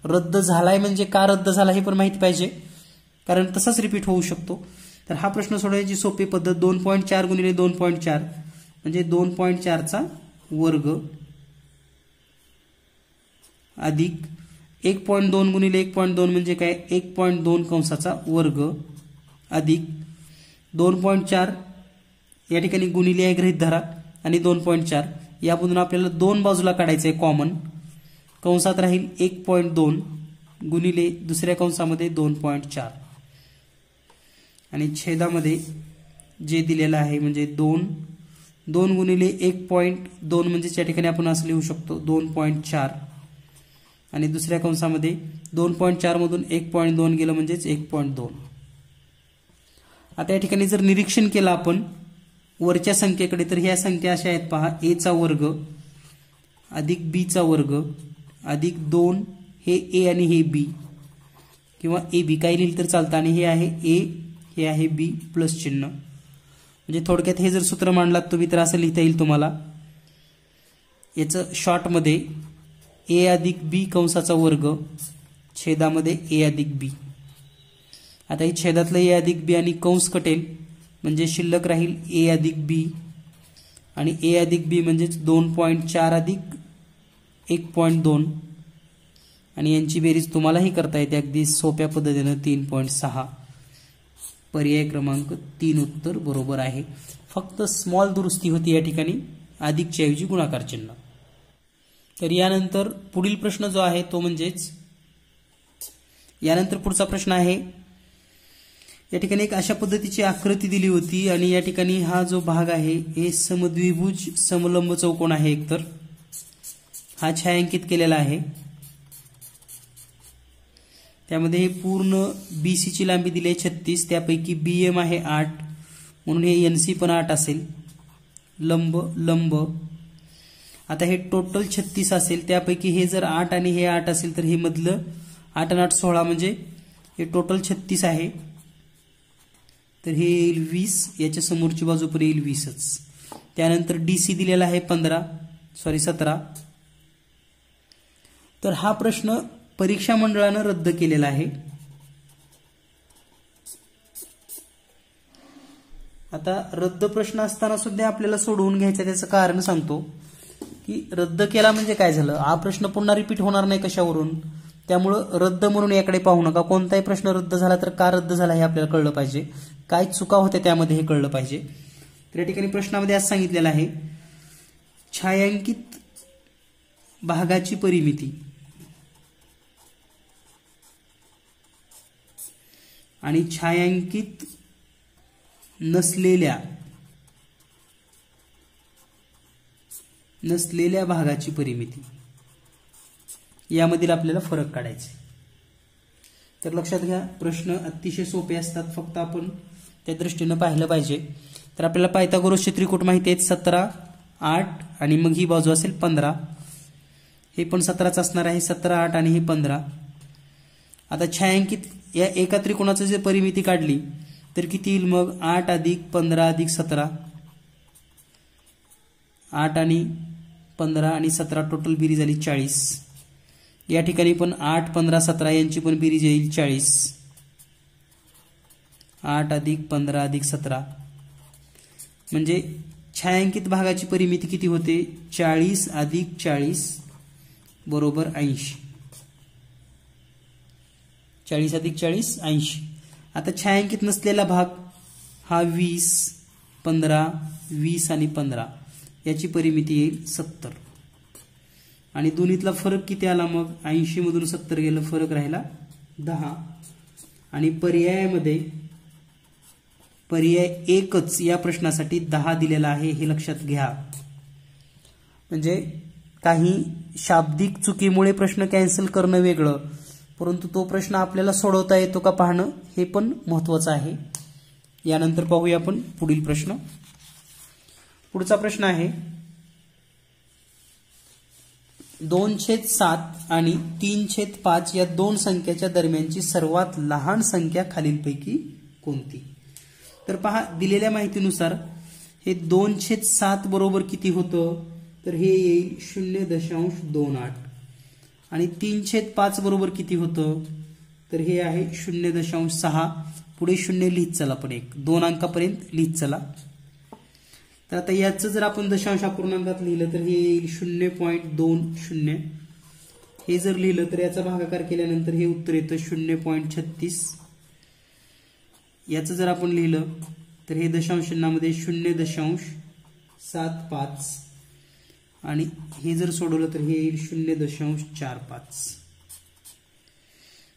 रद्द झालाय म्हणजे का रद्द झाला हे पण माहिती पाहिजे, कारण तसाच रिपीट होऊ शकतो. तर हा प्रश्न सोडवायची सोपी पद्धत 2.4 गुणिले 2.4 म्हणजे 2.4चा वर्ग अधिक 1.2 गुणिले 1.2 म्हणजे काय 1.2 कंसाचा वर्ग अधिक 2.4 या ठिकाणी गुणिले आहे गृहीत धरा आणि 2.4 यामधून आपल्याला 2 बाजूला काढायचं आहे कॉमन. कंसात राहील 1.2 गुणिले दुसऱ्या कंसामध्ये 2.4 आणि छेदामध्ये जे दिलेलं आहे म्हणजे 2 गुणिले 1.2 म्हणजे या ठिकाणी आपण असं लिहू शकतो 2.4 आणि दुसऱ्या कंसामध्ये 2.4 मधून 1.2 गेलं म्हणजेच 1.2. आता या ठिकाणी जर निरीक्षण केलं आपण वरच्या संख्येकडे तर ह्या संख्या अशा आहेत पहा, a चा वर्ग अधिक b चा वर्ग अधिक 2 हे a आणि हे b किंवा ab काही लिहिलं तर चालतं आणि हे आहे a हे आहे b प्लस चिन्ह. म्हणजे थोडक्यात हे जर सूत्र मांडलात तुम्ही तर असं लिहिता येईल तुम्हाला, याचं शॉर्टमध्ये a अधिक b कंसाचा वर्ग छेदामध्ये a अधिक b. आता हे छेदातलं a अधिक b आणि कंस कटेल म्हणजे शिल्लक राहील a अधिक b आणि a अधिक b म्हणजेच 2.4 अधिक 1.2 आणि यांची बेरीज तुम्हालाही करता येते अगदी सोप्या पद्धतीनं 3.6. पर्याय क्रमांक 3 उत्तर बरोबर आहे. फक्त स्मॉल दुरुस्ती होती या ठिकाणी, अधिकच्या ऐवजी गुणाकार चिन्ह. तर यानंतर पुढील प्रश्न जो आहे तो म्हणजेच यानंतर पुढचा प्रश्न आहे. या ठिकाणी एक अशा पद्धतीची आकृती दिली होती आणि या ठिकाणी हा जो भाग आहे हे समद्विभुज समलंब चौकोन आहे. एकतर हा छायांकित केलेला आहे, त्यामध्ये हे पूर्ण BC ची लांबी दिली आहे 36, त्यापैकी BM आहे 8 म्हणून हे NC पण 8 असेल. लंब लंब आता हे टोटल 36 असेल, त्यापैकी हे जर 8 आणि हे 8 असेल तर हे मधलं 8 आणि 8 16 म्हणजे हे टोटल 36 आहे. तर हे येईल 20, याच्या समोरची बाजू पण येईल 20च. त्यानंतर DC दिलेला आहे 17. तर हा प्रश्न परीक्षा मंडळानं रद्द केलेला आहे. आता रद्द प्रश्न असताना सुद्धा आपल्याला सोडवून घ्यायचं, त्याचं कारण सांगतो की रद्द केला म्हणजे काय झालं. हा प्रश्न पुन्हा रिपीट होणार नाही कशावरून, त्यामुळं रद्द म्हणून याकडे पाहू नका. कोणताही प्रश्न रद्द झाला तर का रद्द झाला हे आपल्याला कळलं पाहिजे, काय चुका होत्या त्यामध्ये हे कळलं पाहिजे. तर या ठिकाणी प्रश्नामध्ये आज सांगितलेलं आहे छायांकित भागाची परिमिती आणि छायांकित नसलेल्या भागाची परिमिती यामधील आपल्याला फरक काढायचा. तर लक्षात घ्या प्रश्न अतिशय सोपे असतात, फक्त आपण त्या दृष्टीने पाहिलं पाहिजे. तर आपल्याला पायथागोरसचे त्रिकूट माहिती आहेत 17, 8 आणि मग ही बाजू असेल 15. हे पण 17च असणार आहे, 17, 8 आणि हे 15. आता छायांकित या एका त्रिकोणाची जर परिमिती काढली तर किती येईल मग 8 अधिक 15 अधिक 17, 8 आणि 15 आणि 17 टोटल बेरीज झाली 40. या ठिकाणी पण 8, 15, 17 यांची पण बेरीज येईल 40. 8 अधिक 15 अधिक 17 म्हणजे छायांकित भागाची परिमिती किती होते 40 अधिक 40 बरोबर 80. 40 अधिक 40 80. आता छायांकित नसलेला भाग हा 20 15, 20 आणि 15 याची परिमिती येईल 70. आणि दोन्हीतला फरक किती आला मग? 80 मधून 70 गेलं, फरक राहिला 10. आणि पर्यायामध्ये पर्याय एकच या प्रश्नासाठी 10 दिलेला आहे, हे लक्षात घ्या. म्हणजे काही शाब्दिक चुकीमुळे प्रश्न कॅन्सल करणं वेगळं, परंतु तो प्रश्न आपल्याला सोडवता येतो का पाहणं हे पण महत्त्वाचं आहे. यानंतर पाहूया आपण पुढील प्रश्न. पुढचा प्रश्न आहे 2/7 आणि 3/5 या दोन संख्याच्या दरम्यानची सर्वात लहान संख्या खालीलपैकी कोणती? तर पहा, दिलेल्या माहितीनुसार हे 2/7 बरोबर किती होतं? तर हे येईल 0.28. आणि 3/5 बरोबर किती होतं? तर हे आहे 0.6. पुढे 0 लिहित चला, पण 2 अंकापर्यंत लिहित चला. तर आता याचं जर आपण दशांश अपूर्णांकात लिहिलं तर हे येईल 0.20. हे जर लिहिलं तर याचा भागाकार केल्यानंतर हे उत्तर येतं 0.36. याचं जर आपण लिहिलं तर हे दशांश चिन्हामध्ये 0.75 आणि हे जर सोडवलं तर हे येईल 0.45.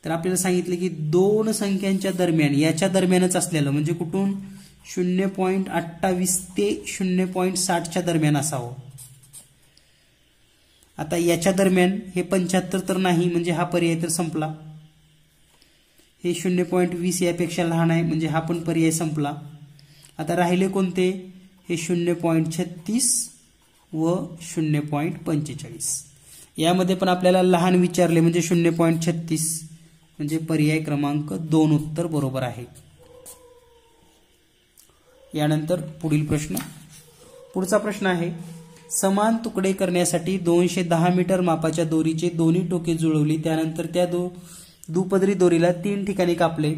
तर आपल्याला सांगितलं की दोन संख्यांच्या दरम्यान, याच्या दरम्यानच असलेलं म्हणजे कुठून 0.28 ते 0.60च्या दरम्यान असावं. आता याच्या दरम्यान हे 75 तर नाही, म्हणजे हा पर्याय तर संपला. हे 0.20 यापेक्षा लहान आहे, म्हणजे हा पण पर्याय संपला. आता राहिले कोणते? हे 0.36 व 0.45. यामध्ये पण आपल्याला लहान विचारले म्हणजे 0.36, म्हणजे पर्याय क्रमांक 2 उत्तर बरोबर आहे. यानंतर पुढील प्रश्न. पुढचा प्रश्न आहे समान तुकडे करण्यासाठी 210 मीटर मापाच्या दोरीचे दोन्ही टोके जुळवली, त्यानंतर त्या दुपदरी दोरीला 3 ठिकाणी कापले,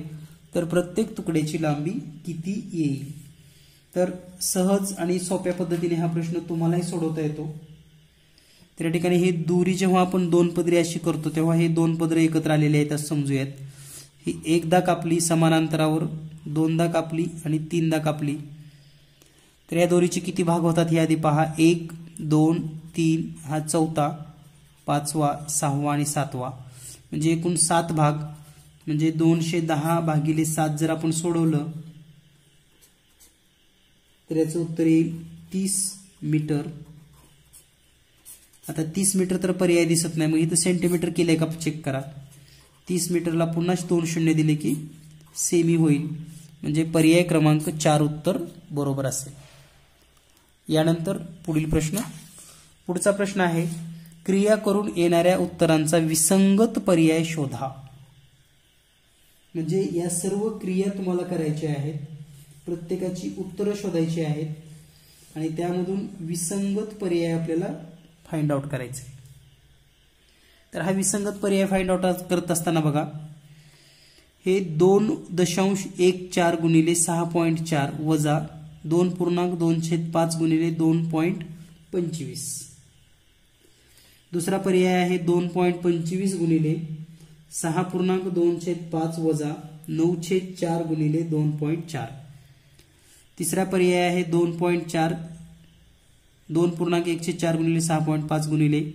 तर प्रत्येक तुकड्याची लांबी किती येईल? तर सहज आणि सोप्या पद्धतीने हा प्रश्न तुम्हालाही सोडवता येतो. तर या ठिकाणी ही दोरी जेव्हा आपण 2 पदरी अशी करतो तेव्हा हे 2 पदरे एकत्र आलेले आहेत असं समजूयात. ही एकदा कापली समान अंतरावर, दोनदा कापली आणि तीनदा कापली. तर या दोरीचे किती भाग होतात हे आधी पहा. 1, 2, 3 हा चौथा, 5वा, 6वा आणि 7वा, म्हणजे एकूण 7 भाग. म्हणजे 210 भागिले 7 जर आपण सोडवलं तर याचं उत्तर येईल 30 मीटर. आता 30 मीटर तर पर्याय दिसत नाही, मग इथं सेंटीमीटर केलंय का चेक करा. 30 मीटरला पुन्हा 2 शून्य दिले की सेमी होईल, म्हणजे पर्याय क्रमांक 4 उत्तर बरोबर असेल. यानंतर पुढील प्रश्न. पुढचा प्रश्न आहे क्रिया करून येणाऱ्या उत्तरांचा विसंगत पर्याय शोधा. म्हणजे या सर्व क्रिया तुम्हाला करायच्या आहेत, प्रत्येकाची उत्तरं शोधायची आहेत आणि त्यामधून विसंगत पर्याय आपल्याला फाइंड आउट करायचे. तर हा विसंगत पर्याय फाइंड आउट करत असताना बघा, हे 2.14 गुणिले 6.4 वजा 2.25 गुणिले 2.25. दुसरा पर्याय आहे 2.25 गुणिले 6.25 वजा 9/4 गुणिले 2.4. तिसरा पर्याय आहे 2.1/4 गुणिले 6.5 गुणिले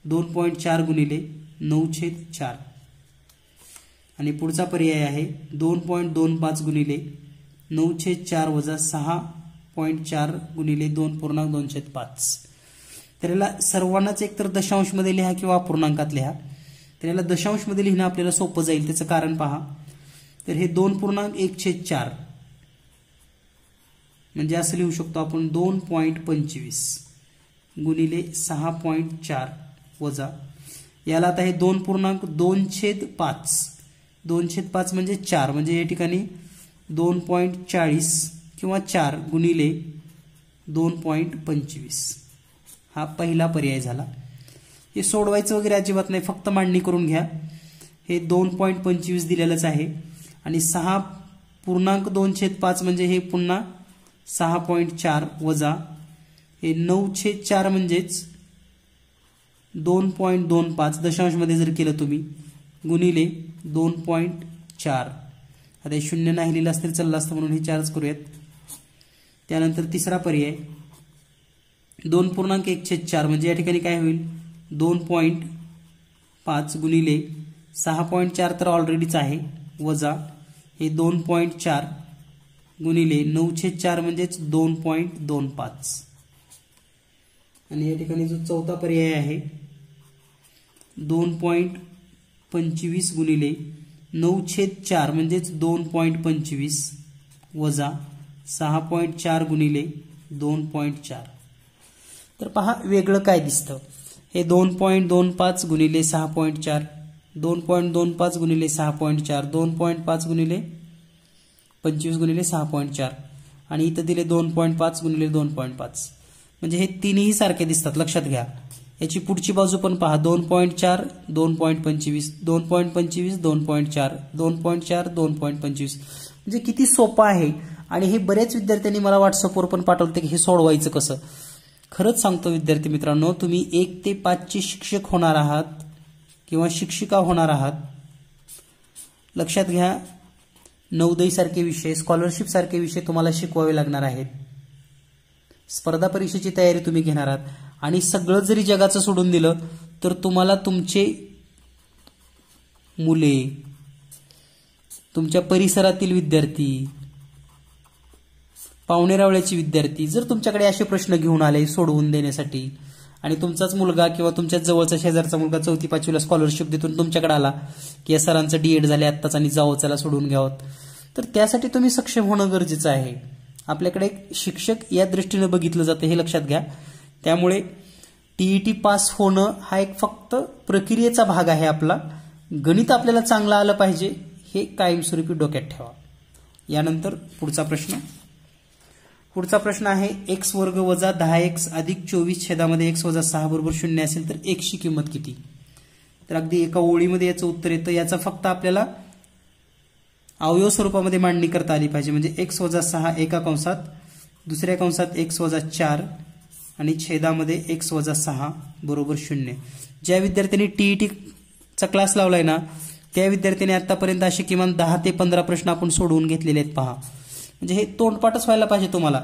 2.4 गुणिले 9/4. आणि पुढचा पर्याय आहे 2.25 गुणिले 9/4 वजा 6.4 गुणिले 2.25. तर याला सर्वांनाच एकतर दशांश मध्ये लिहा किंवा अपूर्णांकात लिहा. तर याला दशांश मध्ये लिहिणं आपल्याला सोपं जाईल, त्याचं कारण पहा. तर हे 2.1/4 म्हणजे असं लिहू शकतो आपण 2.25 गुणिले 6.4 वजा याला आता हे 2.2/5 2/5 म्हणजे 4, म्हणजे या ठिकाणी 2.40 किंवा 4 गुणिले 2.25 हा पहिला पर्याय झाला. हे सोडवायचं वगैरे अजिबात नाही, फक्त मांडणी करून घ्या. हे 2.25 दिलेलंच आहे आणि 6.2/5 म्हणजे हे पुन्हा 6.4 वजा हे 9/4 म्हणजेच 2.25 दशांश मध्ये जर केलं तुम्ही गुणिले 2.4. आता हे 0 नाही लिहिलं असतं चाललं असतं म्हणून हे 4च करूयात. त्यानंतर तिसरा पर्याय 2.1/4 म्हणजे या ठिकाणी काय होईल 2.5 गुणिले 6.4 तर ऑलरेडीच आहे वजा हे 2.4 गुणिले 9/4 म्हणजेच 2.25 आणि या ठिकाणी जो चौथा पर्याय आहे 2.25 गुणिले 9/4 म्हणजेच 2.25 वजा 6.4 गुणिले 2.4 तर पहा वेगळं काय दिसतं हे 2.25 गुणिले 6.4 2.25 गुणिले 6.4 2.5 गुणिले 25 गुणिले 6.4 आणि इथं दिले 2.5 गुणिले 2.5 म्हणजे हे तिन्ही सारखे दिसतात लक्षात घ्या याची पुढची बाजू पण पहा 2.4 2.25 2.25 2.4 2.4 2.25 म्हणजे किती सोपं आहे आणि हे बरेच विद्यार्थ्यांनी मला व्हॉट्सअपवर पण पाठवले की हे सोडवायचं कसं खरंच सांगतो विद्यार्थी मित्रांनो तुम्ही 1 ते 5 चे शिक्षक होणार आहात किंवा शिक्षिका होणार आहात लक्षात घ्या नवोदय सारखे विषय स्कॉलरशिप सारखे विषय तुम्हाला शिकवावे लागणार आहेत स्पर्धा परीक्षेची तयारी तुम्ही घेणार आहात आणि सगळं जरी जगाचं सोडून दिलं तर तुम्हाला तुमचे मुले तुमच्या परिसरातील विद्यार्थी पावणेरावळ्याचे विद्यार्थी जर तुमच्याकडे असे प्रश्न घेऊन आले सोडवून देण्यासाठी आणि तुमचाच मुलगा किंवा तुमच्या जवळचा शेजारचा मुलगा 4थी-5वीला स्कॉलरशिप देतून तुमच्याकडे आला की या सरांचं डीएड झाले आत्ताच आणि जावं चला सोडवून घ्यावं तर त्यासाठी तुम्ही सक्षम होणं गरजेचं आहे आपल्याकडे एक शिक्षक या दृष्टीने बघितलं जातं हे लक्षात घ्या त्यामुळे टीईटी पास होणं हा एक फक्त प्रक्रियेचा भाग आहे आपला गणित आपल्याला चांगलं आलं पाहिजे हे कायमस्वरूपी डोक्यात ठेवा यानंतर पुढचा प्रश्न आहे x वर्ग वजा 10x अधिक 24 छेदामध्ये x वजा 6 बरोबर 0 असेल तर x ची किंमत किती तर अगदी एका ओळीमध्ये याचं उत्तर येतं याचा फक्त आपल्याला अवयव स्वरूपामध्ये मांडणी करता आली पाहिजे म्हणजे x वजा 6 एका कंसात दुसऱ्या कंसात x वजा 4 आणि छेदामध्ये x वजा 6 बरोबर 0 ज्या विद्यार्थ्यांनी टीईटी चा क्लास लावलाय ना त्या विद्यार्थ्यांनी आतापर्यंत असे किमान 10 ते 15 प्रश्न आपण सोडवून घेतलेले आहेत पहा म्हणजे हे तोंडपाठच व्हायला पाहिजे तुम्हाला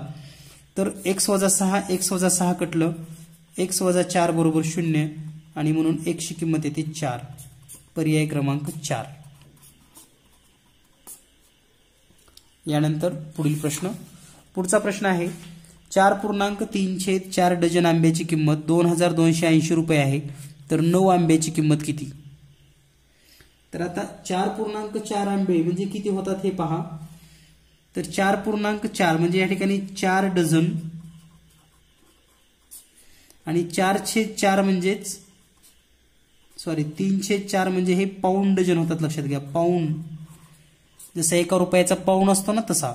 तर x वजा 6 कटलं x वजा 4 बरोबर 0 आणि म्हणून x ची किंमत येते 4 पर्याय क्रमांक 4 यानंतर पुढचा प्रश्न आहे 4.3/4 डझन आंब्याची किंमत 2280 रुपये आहे तर 9 आंब्याची किंमत किती तर आता 4.4 आंबे म्हणजे किती होतात हे पहा तर 4.4 म्हणजे या ठिकाणी 4 डझन आणि 4/4 म्हणजेच 3/4 म्हणजे हे पाऊंड डझन होतात लक्षात घ्या पाऊंड जसा 1 रुपयाचा पाऊंड असतो ना तसा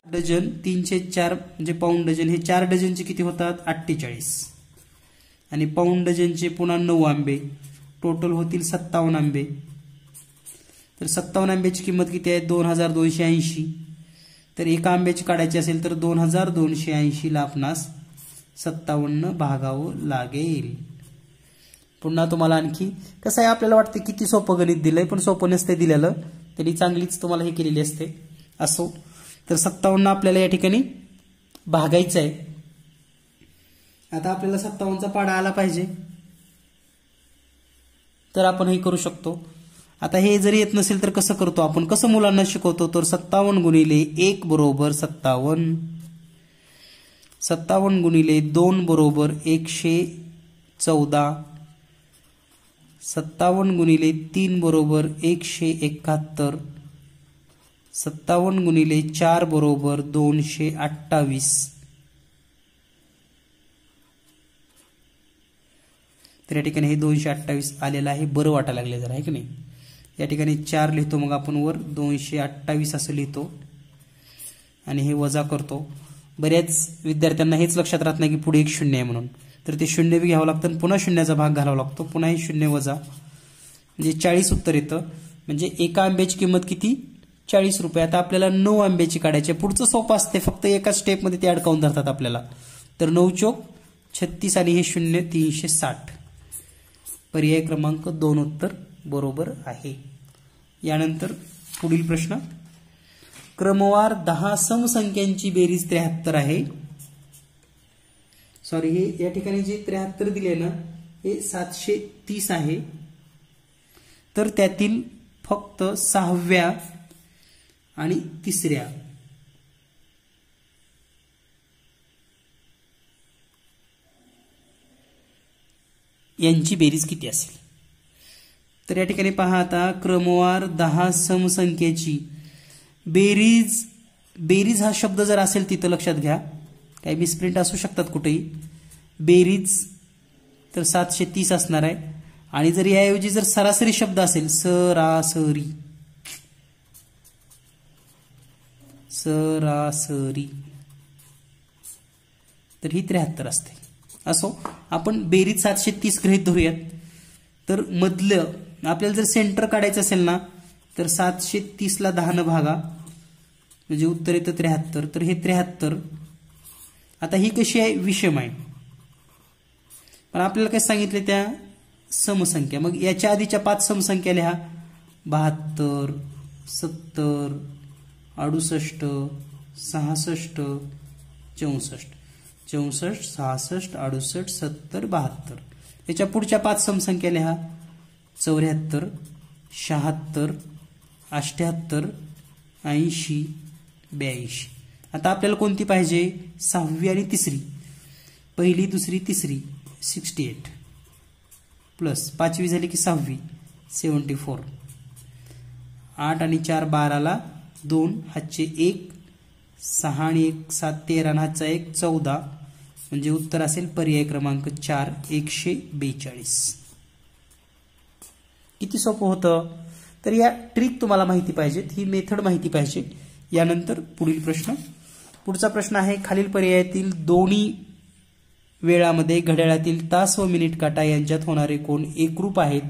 डझन 3/4 म्हणजे पाऊंड डझन हे 4 डझनचे किती होतात 48 आणि पाऊंड डझनचे पुन्हा 9 आंबे टोटल होतील 57 आंबे तर 57 आंब्याची किंमत किती आहे 2280 तर एका आंब्याची काढायची असेल तर 2280 ला आपणास 57 भागावं लागेल पुन्हा तुम्हाला आणखी कसं आहे आपल्याला वाटतं किती सोपं गणित दिलंय पण सोपं नसते दिलेलं त्यांनी चांगलीच तुम्हाला हे केलेली असते असो तर 57 आपल्याला या ठिकाणी भागायचं आहे आता आपल्याला 57 चा पाढा आला पाहिजे तर आपण हे करू शकतो आता हे जरी येत नसेल तर कसं करतो आपण कसं मुलांना शिकवतो तर 57 गुणिले 1 बरोबर 57 57 गुणिले 2 बरोबर 114 57 गुणिले 3 बरोबर 171 57 गुणिले 4 बरोबर 228 तर या ठिकाणी हे 228 आलेलं आहे बरं वाटायला लागले जरा आहे की नाही या ठिकाणी 4 लिहितो मग आपण वर 228 असं लिहितो आणि हे वजा करतो बऱ्याच विद्यार्थ्यांना हेच लक्षात राहत नाही की पुढे एक शून्य आहे म्हणून तर ते शून्य बी घ्यावं लागतं आणि पुन्हा शून्याचा भाग घालावा लागतो पुन्हा हे शून्य वजा म्हणजे 40 उत्तर येतं म्हणजे एका आंब्याची किंमत किती 40 रुपये आता आपल्याला 9 आंब्याची काढायची पुढचं सोपं असते फक्त एका स्टेप मध्ये ते अडकावून धरतात आपल्याला तर 9 चोक 36 आणि हे 0 360 पर्याय क्रमांक 2 उत्तर बरोबर आहे यानंतर पुढील प्रश्न क्रमवार 10 समसंख्यांची बेरीज 73 आहे. सॉरी, हे या ठिकाणी जे 73 दिले ना हे 730 आहे. तर त्यातील फक्त 6व्या आणि 3ऱ्या यांची बेरीज किती असेल? तर या ठिकाणी पहा, आता क्रमवार 10 समसंख्येची बेरीज हा शब्द जर असेल तिथं लक्षात घ्या, काही मिसप्रिंट असू शकतात कुठेही. बेरीज तर 730 असणार आहे. आणि जर याऐवजी जर सरासरी शब्द असेल, सरासरी तर ही 73 असते. असो, आपण बेरीज 730 गृहीत धरूयात. तर मधलं आपल्याला जर सेंटर काढायचं असेल ना, तर 730 ला 10 भागा म्हणजे उत्तर येतं 73. तर हे 73. आता ही कशी आहे? विषम आहे. पण आपल्याला काय सांगितले? त्या समसंख्या. मग याच्या आधीच्या 5 समसंख्या लिहा. 72, 70, 68, 66, 64, 66, 68, 70, 72. याच्या पुढच्या 5 समसंख्या लिहा. 74, 76, 78, 80, 82. आता आपल्याला कोणती पाहिजे? 6वी आणि 3री. पहिली, दुसरी, तिसरी 68 प्लस 5वी झाली की 6वी 74. 8 आणि 4 12ला 2, हातचे 1, 6 आणि 1 7 13 आणि हातचा 1 14. म्हणजे उत्तर असेल पर्याय क्रमांक 4 142. किती सोपं होतं? तर या ट्रिक तुम्हाला माहिती पाहिजेत, ही मेथड माहिती पाहिजे. यानंतर पुढील प्रश्न. पुढचा प्रश्न आहे, खालील पर्यायातील दोन्ही वेळामध्ये घड्याळातील तास व मिनिट काटा यांच्यात होणारे कोण एकरूप आहेत.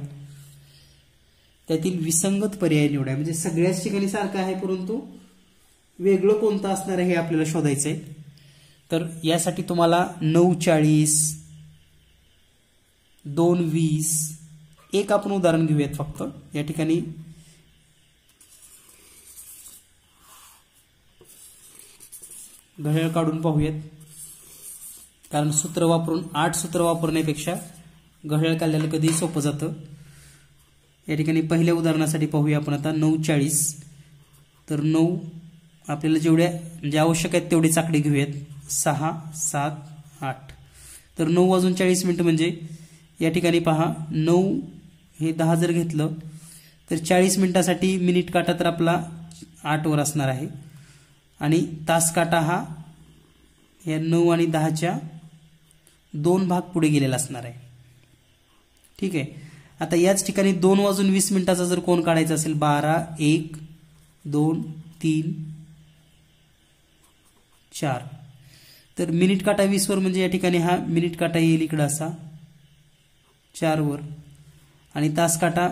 त्यातील विसंगत पर्याय निवडा. म्हणजे सगळ्याच ठिकाणी सारखं आहे, परंतु वेगळं कोणतं असणार आहे हे आपल्याला शोधायचंय. तर यासाठी तुम्हाला 9:40, 2:20 एक आपण उदाहरण घेऊयात फक्त. या ठिकाणी घड्याळ काढून पाहूयात, कारण सूत्र वापरून 8 सूत्र वापरण्यापेक्षा घड्याळ काढल्याला कधी सोपं जातं. या ठिकाणी पहिल्या उदाहरणासाठी पाहूया आपण आता. 9:40. तर 9 आपल्याला जेवढ्या म्हणजे आवश्यक आहेत तेवढे आकडे घेऊयात. 6, 7, 8. तर 9:40 म्हणजे या ठिकाणी पहा, 9 हे 10 जर घेतलं तर 40 मिनिटासाठी मिनिट काटा तर आपला 8 वर असणार आहे. आणि तास काटा हा या 9 आणि 10च्या 2 भाग पुढे गेलेला असणार आहे. ठीक आहे. आता याच ठिकाणी 2:20 जर कोण काढायचा असेल, 12, 1, 2, 3, 4. तर मिनिट काटा 20 वर म्हणजे या ठिकाणी हा मिनिट काटा येईल इकडे असा 4 वर. आणि तास काटा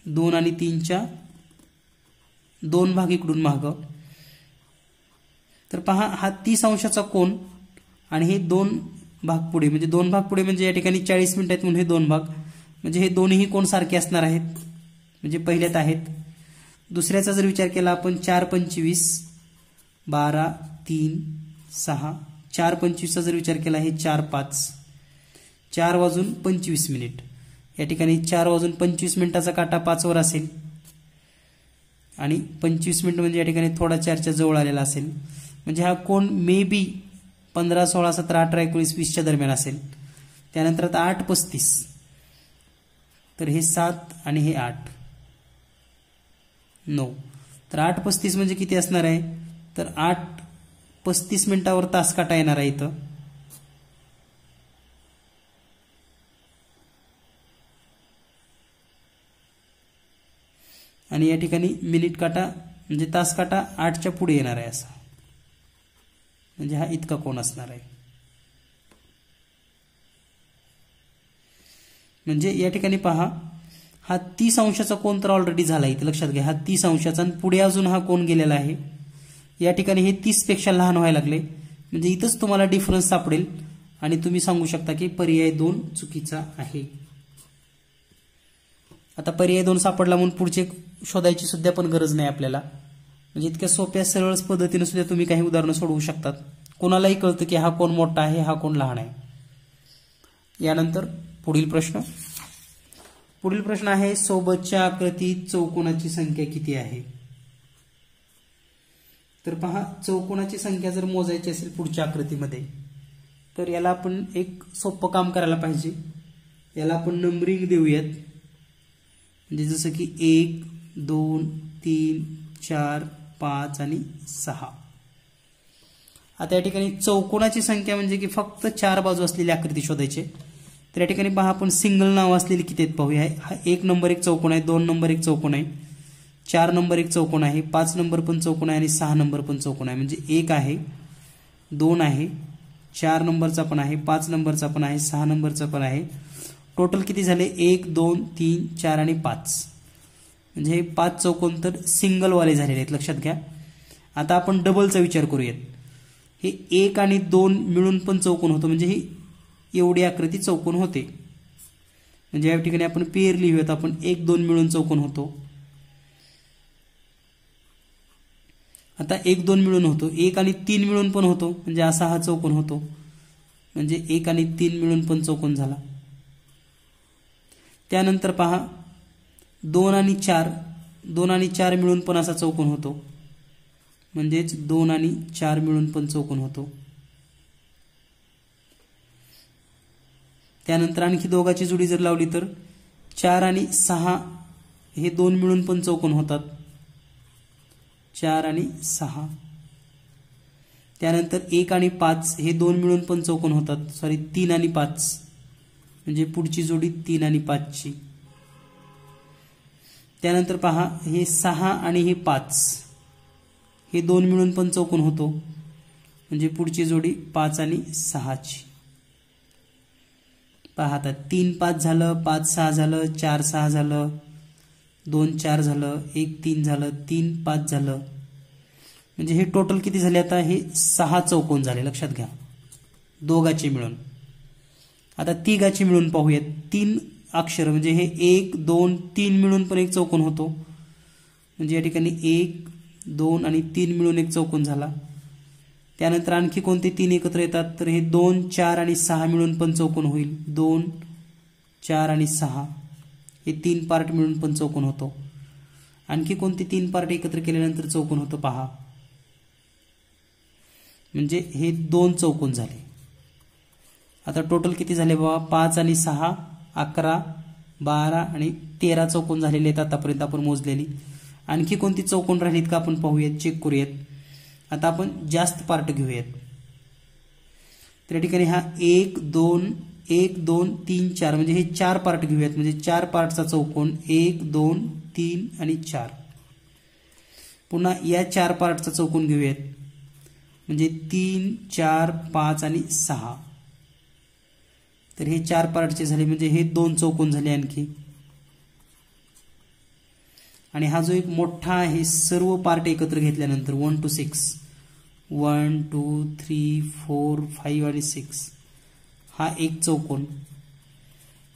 2 आणि 3च्या 2 भाग इकडून माग. तर पहा, हा 30 अंशाचा कोन आणि हे 2 भाग पुढे म्हणजे 2 भाग पुढे म्हणजे या ठिकाणी 40 मिनिट आहेत म्हणून हे 2 भाग म्हणजे हे दोन्ही कोण सारखे असणार आहेत, म्हणजे पहिल्यात आहेत. दुसऱ्याचा जर विचार केला आपण, 4:25, 12, 3, 6. 4:25 जर विचार केला, हे 4:05, 4:25. या ठिकाणी 4:25 काटा 5 वर असेल आणि 25 मिनिट म्हणजे या ठिकाणी थोडा 4च्या जवळ आलेला असेल. म्हणजे हा कोण मे बी 15, 16, 17, 18, 19, 20च्या दरम्यान असेल. त्यानंतर आता 8:35. तर हे 7 आणि हे 8, 9. तर 8:35 म्हणजे किती असणार आहे? तर 8:35 मिनिटावर तास काटा येणार आहे इथं. आणि या ठिकाणी मिनिट काटा म्हणजे तास काटा 8च्या पुढे येणार आहे असा. म्हणजे हा इतका कोण असणार आहे. म्हणजे या ठिकाणी पहा, हा 30 अंशाचा कोन तर ऑलरेडी झाला इथे लक्षात घ्या. हा 30 अंशाचा आणि पुढे अजून हा कोन गेलेला आहे. या ठिकाणी हे 30 पेक्षा लहान व्हायला लागले. म्हणजे इथंच तुम्हाला डिफरन्स सापडेल आणि तुम्ही सांगू शकता की पर्याय 2 चुकीचा आहे. आता पर्याय 2 सापडला म्हणून पुढचे शोधायची सुद्धा पण गरज नाही आपल्याला. म्हणजे इतक्या सोप्या सरळ पद्धतीने सुद्धा तुम्ही काही उदाहरणं सोडवू शकतात. कोणालाही कळतं की हा कोण मोठा आहे, हा कोण लहान आहे. यानंतर पुढील प्रश्न आहे, सोबतच्या आकृतीत चौकोनाची संख्या किती आहे? तर पहा, चौकोनाची संख्या जर मोजायची असेल पुढच्या आकृतीमध्ये, तर याला आपण एक सोपं काम करायला पाहिजे. याला आपण नंबरिंग देऊयात. म्हणजे जसं की 1 2 3 4 5 आणि 6. आता या ठिकाणी चौकोनाची संख्या म्हणजे की फक्त 4 बाजू असलेली आकृती शोधायची. तर या ठिकाणी पहा, आपण सिंगल नाव असलेली किती आहेत पाहूया. हा 1 नंबर एक चौकोन आहे, 2 नंबर एक चौकोन आहे, 4 नंबर एक चौकोन आहे, 5 नंबर पण चौकोन आहे आणि 6 नंबर पण चौकोन आहे. म्हणजे 1 आहे, 2 आहे, 4 नंबरचा पण आहे, 5 नंबरचा पण आहे, 6 नंबरचा पण आहे. टोटल किती झाले? 1 2 3 4 आणि 5. म्हणजे हे 5 चौकोन तर सिंगल वाले झालेले आहेत, लक्षात घ्या. आता आपण डबलचा विचार करूयात. हे 1 आणि 2 मिळून पण चौकोन होतं, म्हणजे ही एवढी आकृती चौकोन होते. म्हणजे या ठिकाणी आपण पेअर लिहूयात. आपण 1 2 मिळून चौकोन होतो. आता 1 2 मिळून होतो, 1 आणि 3 मिळून पण होतो, म्हणजे असा हा चौकोन होतो. म्हणजे 1 आणि 3 मिळून पण चौकोन झाला. त्यानंतर पहा, 2 आणि 4 मिळून पण असा चौकोन होतो. म्हणजेच 2 आणि 4 मिळून पण चौकोन होतो. त्यानंतर आणखी दोघाची जोडी जर लावली तर 4 आणि 6 हे 2 मिळून पण चौकोन होतात. 4 आणि 6. त्यानंतर 1 आणि 5 हे 2 मिळून पण चौकोन होतात. 3 आणि 5, म्हणजे पुढची जोडी 3 आणि 5 ची. त्यानंतर पहा, हे 6 आणि हे 5 हे 2 मिळून पण चौकोन होतो. म्हणजे पुढची जोडी 5 आणि 6 ची. पहा, आता 3 5 झालं, 5 6 झालं, 4 6 झालं, 2 4 झालं, 1 3 झालं, 3 5 झालं. म्हणजे हे टोटल किती झाले? आता हे 6 चौकोन झाले, लक्षात घ्या, दोघाचे मिळून. आता तिघाचे मिळून पाहूयात. 3 अक्षर म्हणजे हे 1 2 3 मिळून पण एक चौकोन होतो. म्हणजे या ठिकाणी 1 2 आणि 3 मिळून एक चौकोन झाला. त्यानंतर आणखी कोणते 3 एकत्र येतात? तर हे 2 4 आणि 6 मिळून पण चौकोन होईल. 2 4 आणि 6 हे 3 पार्ट मिळून पण चौकोन होतो. आणखी कोणते 3 पार्ट एकत्र केल्यानंतर चौकोन होतं पहा. म्हणजे हे 2 चौकोन झाले. आता टोटल किती झाले बाबा? 5 आणि 6 11 12 आणि 13 चौकोन झालेले आहेत आतापर्यंत आपण मोजलेली. आणखी कोणती चौकोन राहिलीत का आपण पाहूयात, चेक करूयात. आता आपण जास्त पार्ट घेऊयात. तर या ठिकाणी हा 1 2 3 4 म्हणजे हे 4 पार्ट घेऊयात. म्हणजे 4 पार्टचा चौकोन 1 2 3 आणि 4. पुन्हा या 4 पार्टचा चौकोन घेऊयात. म्हणजे 3 4 5 आणि 6. तर हे 4 पार्टचे झाले, म्हणजे हे 2 चौकोन झाले आणखी. आणि हा जो एक मोठा आहे, सर्व पार्ट एकत्र घेतल्यानंतर 1 to 6 1 2 3 4 5 आणि 6 हा एक चौकोन.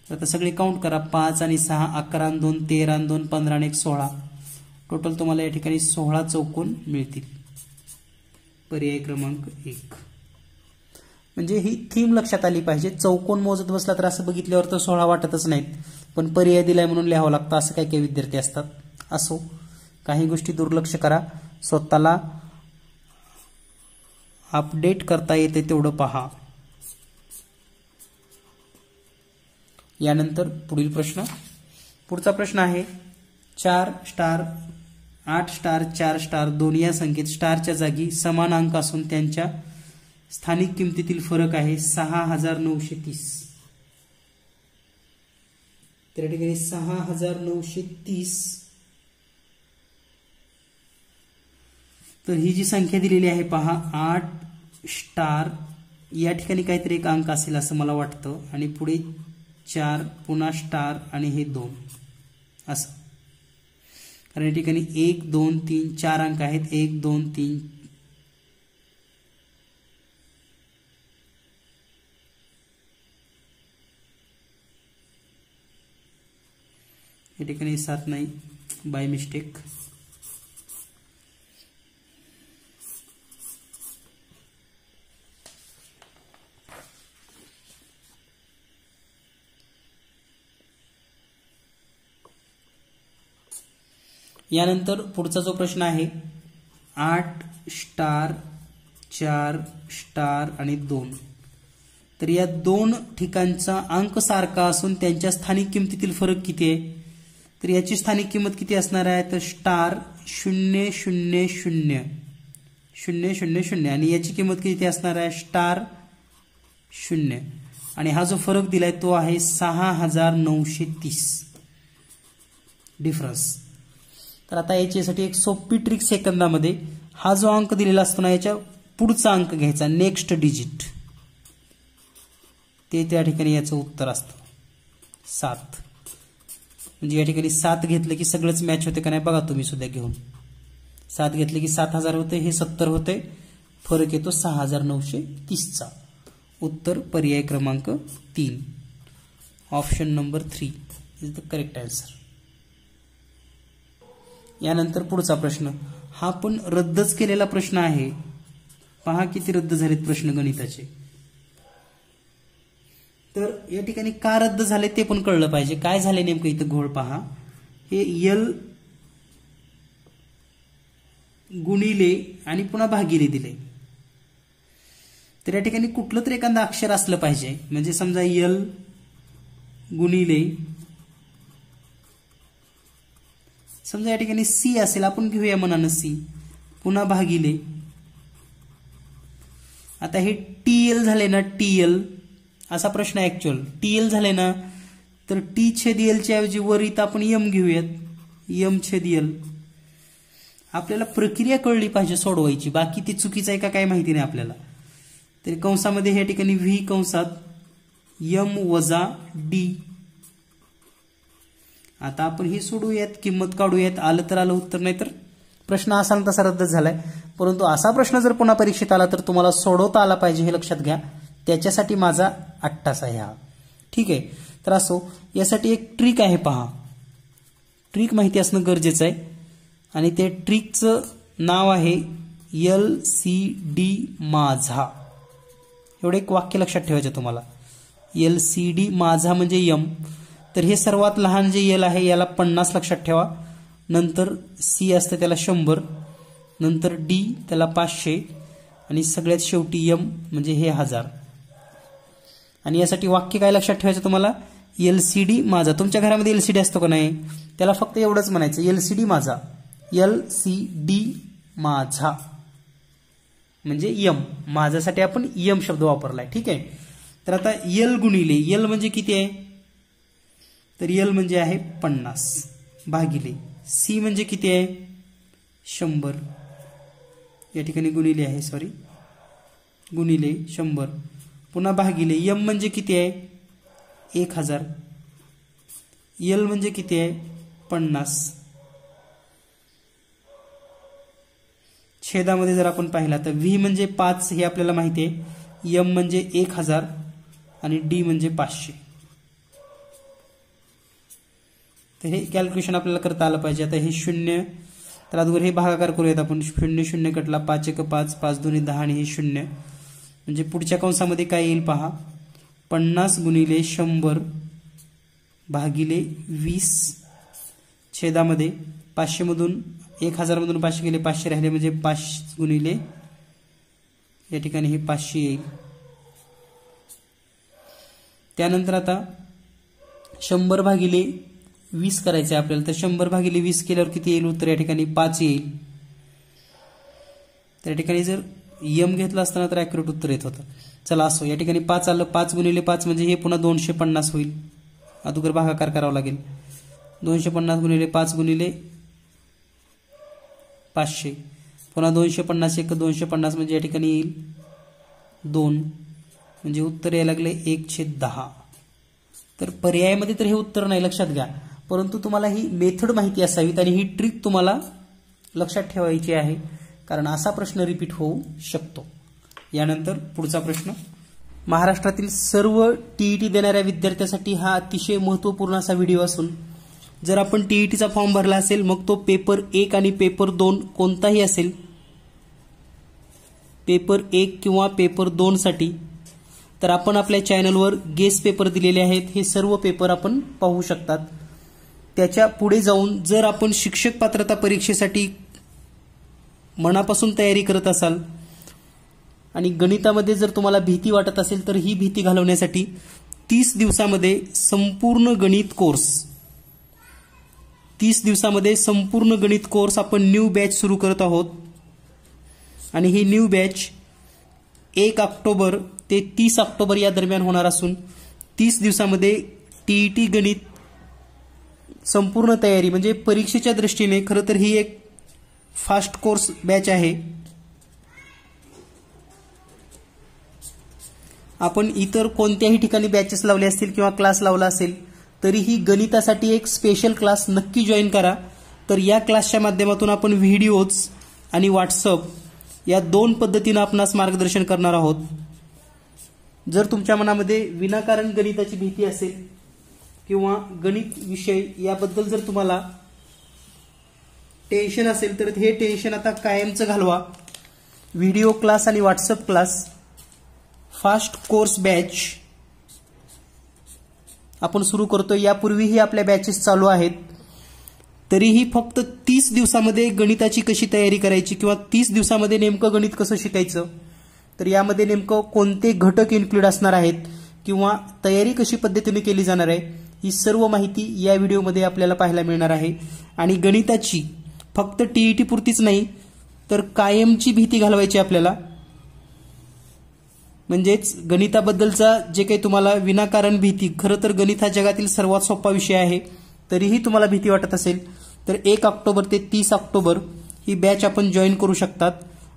आता सगळे काउंट करा. 5 आणि 6 11 आणि 2 13 आणि 2 15 आणि 1 16. टोटल तुम्हाला या ठिकाणी 16 चौकोन मिळतील. पर्याय क्रमांक 1. म्हणजे ही थीम लक्षात आली पाहिजे. चौकोन मोजत बसला तर असं बघितल्यावर तर 16 वाटतच नाहीत, पण पर्याय दिलाय म्हणून लिहावं लागतं, असं काही काही विद्यार्थी असतात. असो, काही गोष्टी दुर्लक्ष करा. स्वतःला अपडेट करता येते तेवढं पहा. यानंतर पुढील प्रश्न. पुढचा प्रश्न आहे 4 स्टार 8 स्टार 4 स्टार 2 या संख्येत स्टारच्या जागी समान अंक असून त्यांच्या स्थानिक किमतीतील फरक आहे 6930. त्या ठिकाणी 6930. तर ही जी संख्या दिलेली आहे पहा, 8 स्टार या ठिकाणी काहीतरी एक अंक असेल असं मला वाटतं, आणि पुढे 4 पुन्हा स्टार आणि हे 2 असं. कारण या ठिकाणी 1 2 3 4 अंक आहेत. 1 2 3 या ठिकाणी 7 नाही, बाय मिस्टेक. यानंतर पुढचा जो प्रश्न आहे 8 स्टार 4 स्टार आणि 2, तर या दोन ठिकाणचा अंक सारखा असून त्यांच्या स्थानिक किमतीतील फरक किती आहे? तर याची स्थानिक किंमत किती असणार आहे? तर स्टार 0 0 0 0 0 0 आणि याची किंमत किती असणार आहे? स्टार 0 आणि हा जो फरक दिलाय तो आहे 6930 डिफरन्स. तर आता याच्यासाठी एक सोपी ट्रिक सेकंदामध्ये, हा जो अंक दिलेला असतो ना याच्या पुढचा अंक घ्यायचा, नेक्स्ट डिजिट, ते त्या ठिकाणी याचं उत्तर असतं 7. म्हणजे या ठिकाणी 7 घेतलं की सगळंच मॅच होते का नाही बघा तुम्ही सुद्धा घेऊन. 7 घेतले की 7000 होते, हे 70 होते, फरक येतो 6930चा. उत्तर पर्याय क्रमांक 3, option number 3 is the correct answer. यानंतर पुढचा प्रश्न, हा पण रद्दच केलेला प्रश्न आहे. पहा किती रद्द झालेत प्रश्न गणिताचे. तर या ठिकाणी का रद्द झाले ते पण कळलं पाहिजे. काय झाले नेमकं इथं घोळ पहा. हे यल गुणिले आणि पुन्हा भागिले दिले. तर या ठिकाणी कुठलं तरी एखादं अक्षर असलं पाहिजे. म्हणजे समजा यल गुणिले, समजा या ठिकाणी सी असेल, आपण घेऊया मनानं सी, पुन्हा भागिले. आता हे टीएल झाले ना, टीएल असा प्रश्न आहे ऍक्च्युअल. टीएल झाले ना, तर टी छेद एल च्या ऐवजी वर इथं आपण यम घेऊयात, यम छेद एल. आपल्याला प्रक्रिया कळली पाहिजे सोडवायची, बाकी ते चुकीचं आहे का काय माहिती नाही आपल्याला. तरी कंसामध्ये या ठिकाणी व्ही कंसात यम वजा डी. आता आपण हे सोडूयात, किंमत काढूयात, आलं तर आलं उत्तर, नाही तर प्रश्न असा तसा रद्द झालाय. परंतु असा प्रश्न जर पुन्हा परीक्षेत आला तर तुम्हाला सोडवता आला पाहिजे, हे लक्षात घ्या. त्याच्यासाठी माझा अट्टास आहे हा. ठीक आहे. तर असो, यासाठी एक ट्रिक आहे पहा. ट्रिक माहिती असणं गरजेचं आहे आणि ते ट्रिकचं नाव आहे LCD माझा. एवढं एक वाक्य लक्षात ठेवायचं तुम्हाला. LCD माझा म्हणजे यम. तर हे सर्वात लहान जे यल आहे याला 50 लक्षात ठेवा. नंतर सी असतं त्याला 100, नंतर डी त्याला 500 आणि सगळ्यात शेवटी यम म्हणजे हे 1000. आणि यासाठी वाक्य काय लक्षात ठेवायचं तुम्हाला? LCD माझा. तुमच्या घरामध्ये LCD असतो का नाही? त्याला फक्त एवढंच म्हणायचं, LCD माझा. LCD माझा म्हणजे यम. माझ्यासाठी आपण यम शब्द वापरलाय. ठीक आहे. तर आता यल गुणिले, यल म्हणजे किती आहे? तर यल म्हणजे आहे 50 भागिले सी म्हणजे किती आहे? 100. या ठिकाणी गुणिले आहे, सॉरी, गुणिले 100 पुन्हा भागिले यम म्हणजे किती आहे? 1000. यल म्हणजे किती आहे? 50. छेदामध्ये जर आपण पाहिला तर व्ही म्हणजे 5 हे आपल्याला माहिती आहे, यम म्हणजे 1000 आणि डी म्हणजे 500. तर हे कॅल्क्युलेशन आपल्याला करता आलं पाहिजे. आता हे 0, तर अगोदर हे भागाकार करूयात आपण. 0 0 कटला, 5 1 5, 5 2 10 आणि हे 0. म्हणजे पुढच्या कंसामध्ये काय येईल पहा, 50 गुणिले 100 भागिले 20 छेदामध्ये 500 मधून 1000 मधून 500 गेले, 500 राहिले म्हणजे 5 गुणिले, या ठिकाणी हे 500 येईल. त्यानंतर आता 100 भागिले 20 करायचे आपल्याला. तर 100 भागिले 20 केल्यावर किती येईल उत्तर? या ठिकाणी 5 येईल. त्या ठिकाणी जर यम घेतला असताना तर ॲक्युरेट उत्तर येत होतं. चला असो, या ठिकाणी 5 आलं. 5 गुणिले 5 म्हणजे हे पुन्हा 250 होईल. अगोदर भागाकार करावा लागेल. 250 गुणिले 5 गुणिले 500 पुन्हा 250 1 250 म्हणजे या ठिकाणी येईल 2. म्हणजे उत्तर यायला लागले 1/10. तर पर्यायामध्ये तर हे उत्तर नाही, लक्षात घ्या. परंतु तुम्हाला ही मेथड माहिती असावीत आणि ही ट्रिक तुम्हाला लक्षात ठेवायची आहे, कारण असा प्रश्न रिपीट होऊ शकतो. यानंतर पुढचा प्रश्न, महाराष्ट्रातील सर्व टीईटी देणाऱ्या विद्यार्थ्यांसाठी हा अतिशय महत्त्वपूर्ण असा व्हिडिओ असून, जर आपण टीईटीचा फॉर्म भरला असेल, मग तो पेपर 1 आणि पेपर 2 कोणताही असेल, पेपर 1 किंवा पेपर 2 साठी, तर आपण आपल्या चॅनलवर गेस्ट पेपर दिलेले आहेत. हे सर्व पेपर आपण पाहू शकतात. त्याच्या पुढे जाऊन जर आपण शिक्षक पात्रता परीक्षेसाठी मनापासून तयारी करत असाल आणि गणितामध्ये जर तुम्हाला भीती वाटत असेल तर ही भीती घालवण्यासाठी 30 दिवसामध्ये संपूर्ण गणित कोर्स 30 दिवसामध्ये संपूर्ण गणित कोर्स आपण न्यू बॅच सुरू करत आहोत आणि ही न्यू बॅच 1 ऑक्टोबर ते 30 ऑक्टोबर या दरम्यान होणार असून 30 दिवसामध्ये टीईटी गणित संपूर्ण तयारी म्हणजे परीक्षेच्या दृष्टीने खरं तर ही एक फास्ट कोर्स बॅच आहे. आपण इतर कोणत्याही ठिकाणी बॅचेस लावले असतील किंवा क्लास लावला असेल तरीही गणितासाठी एक स्पेशल क्लास नक्की जॉईन करा. तर या क्लासच्या माध्यमातून आपण व्हिडिओज आणि व्हॉट्सअप या 2 पद्धतीने आपणास मार्गदर्शन करणार आहोत. जर तुमच्या मनामध्ये विनाकारण गणिताची भीती असेल किंवा गणित विषय याबद्दल जर तुम्हाला टेन्शन असेल तर हे टेन्शन आता कायमचं घालवा. व्हिडिओ क्लास आणि WhatsApp class fast course batch आपण सुरू करतो. यापूर्वीही आपल्या बॅचेस चालू आहेत. तरीही फक्त 30 दिवसामध्ये गणिताची कशी तयारी करायची किंवा 30 दिवसामध्ये नेमकं गणित कसं शिकायचं, तर यामध्ये नेमकं कोणते घटक इन्क्लूड असणार आहेत किंवा तयारी कशी पद्धतीने केली जाणार आहे ही सर्व माहिती या व्हिडिओमध्ये आपल्याला पाहायला मिळणार आहे. आणि गणिताची फक्त टीईटी पुरतीच नाही तर कायमची भीती घालवायची आपल्याला. म्हणजेच गणिताबद्दलचा जे काही तुम्हाला विनाकारण भीती, खरं तर गणित हा जगातील सर्वात सोपा विषय आहे, तरीही तुम्हाला भीती वाटत असेल तर 1 ऑक्टोबर ते 30 ऑक्टोबर ही बॅच आपण जॉईन करू शकतात.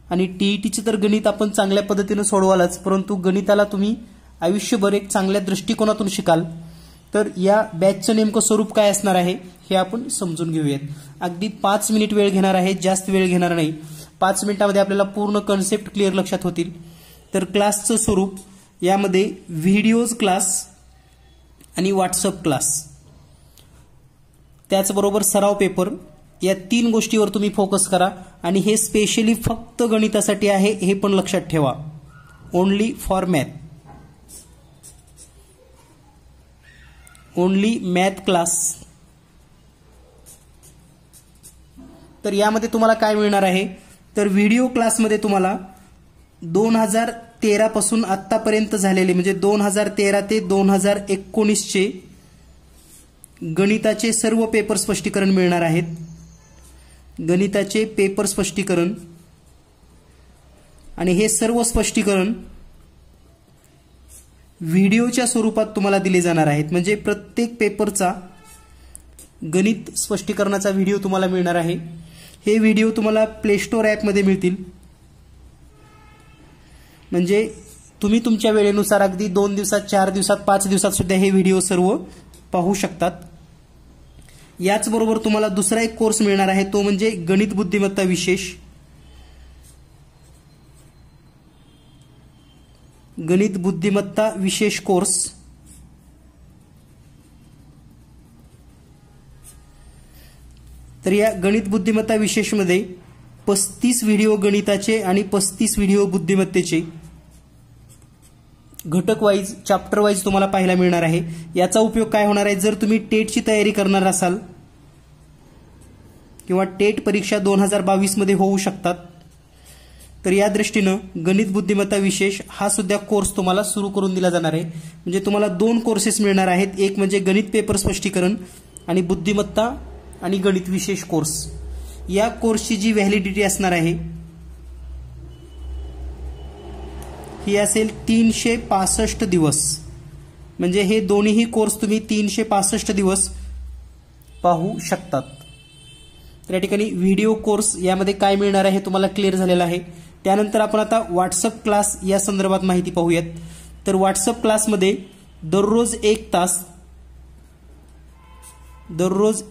आणि टीईटीचं तर गणित आपण चांगल्या पद्धतीने सोडवालच, परंतु गणिताला तुम्ही आयुष्यभर एक चांगल्या दृष्टिकोनातून शिकाल. तर या बॅचचं नेमकं स्वरूप काय असणार आहे हे आपण समजून घेऊयात. अगदी 5 मिनिट वेळ घेणार आहे, जास्त वेळ घेणार नाही. 5 मिनिटांमध्ये आपल्याला पूर्ण कन्सेप्ट क्लिअर लक्षात होतील. तर क्लासचं स्वरूप यामध्ये व्हिडिओज क्लास आणि व्हॉट्सअप क्लास त्याचबरोबर सराव पेपर या 3 गोष्टीवर तुम्ही फोकस करा. आणि हे स्पेशली फक्त गणितासाठी आहे हे पण लक्षात ठेवा. Only for math, only math class. तर यामध्ये तुम्हाला काय मिळणार आहे तर व्हिडिओ क्लासमध्ये तुम्हाला 2013 पासून आतापर्यंत झालेले म्हणजे 2013 ते 2019चे गणिताचे सर्व पेपर स्पष्टीकरण मिळणार आहेत. गणिताचे पेपर स्पष्टीकरण आणि हे सर्व स्पष्टीकरण व्हिडिओच्या स्वरूपात तुम्हाला दिले जाणार आहेत. म्हणजे प्रत्येक पेपरचा गणित स्पष्टीकरणाचा व्हिडिओ तुम्हाला मिळणार आहे. हे व्हिडिओ तुम्हाला प्ले स्टोअर ॲपमध्ये मिळतील. म्हणजे तुम्ही तुमच्या वेळेनुसार अगदी 2 दिवसात, 4 दिवसात, 5 दिवसात सुद्धा हे व्हिडिओ सर्व पाहू शकतात. याचबरोबर तुम्हाला दुसरा एक कोर्स मिळणार आहे तो म्हणजे गणित बुद्धिमत्ता विशेष. गणित बुद्धिमत्ता विशेष कोर्स. तर या गणित बुद्धिमत्ता विशेषमध्ये 35 व्हिडिओ गणिताचे आणि 35 व्हिडिओ बुद्धिमत्तेचे घटक वाईज, चॅप्टर वाईज तुम्हाला पाहायला मिळणार आहे. याचा उपयोग काय होणार आहे जर तुम्ही टेटची तयारी करणार असाल किंवा टेट परीक्षा 2022 मध्ये होऊ शकतात तर या दृष्टीनं गणित बुद्धिमत्ता विशेष हा सुद्धा कोर्स तुम्हाला सुरू करून दिला जाणार आहे. म्हणजे तुम्हाला 2 कोर्सेस मिळणार आहेत. एक म्हणजे गणित पेपर स्पष्टीकरण आणि बुद्धिमत्ता आणि गणित विशेष कोर्स. या कोर्सची जी व्हॅलिडिटी असणार आहे ही असेल 365 दिवस. म्हणजे हे दोन्हीही कोर्स तुम्ही 365 दिवस पाहू शकतात. तर या ठिकाणी व्हिडिओ कोर्स यामध्ये काय मिळणार आहे तुम्हाला क्लिअर झालेलं आहे. त्यानंतर आपण आता व्हॉट्सअप क्लास या संदर्भात माहिती पाहूयात. तर व्हॉट्सअप क्लासमध्ये दररोज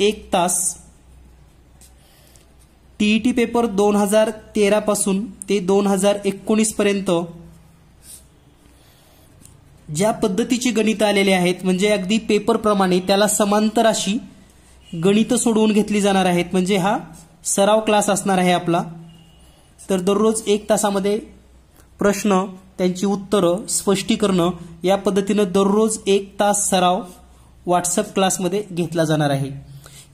1 तास टीईटी पेपर 2013 पासून ते 2019 पर्यंत ज्या पद्धतीची गणित आलेले आहेत म्हणजे अगदी पेपर प्रमाणे त्याला समांतर अशी गणित सोडवून घेतली जाणार आहेत. म्हणजे हा सराव क्लास असणार आहे आपला. तर दररोज 1 तासामध्ये प्रश्न, त्यांची उत्तरं, स्पष्टीकरण या पद्धतीनं दररोज 1 तास सराव व्हॉट्सअप क्लासमध्ये घेतला जाणार आहे.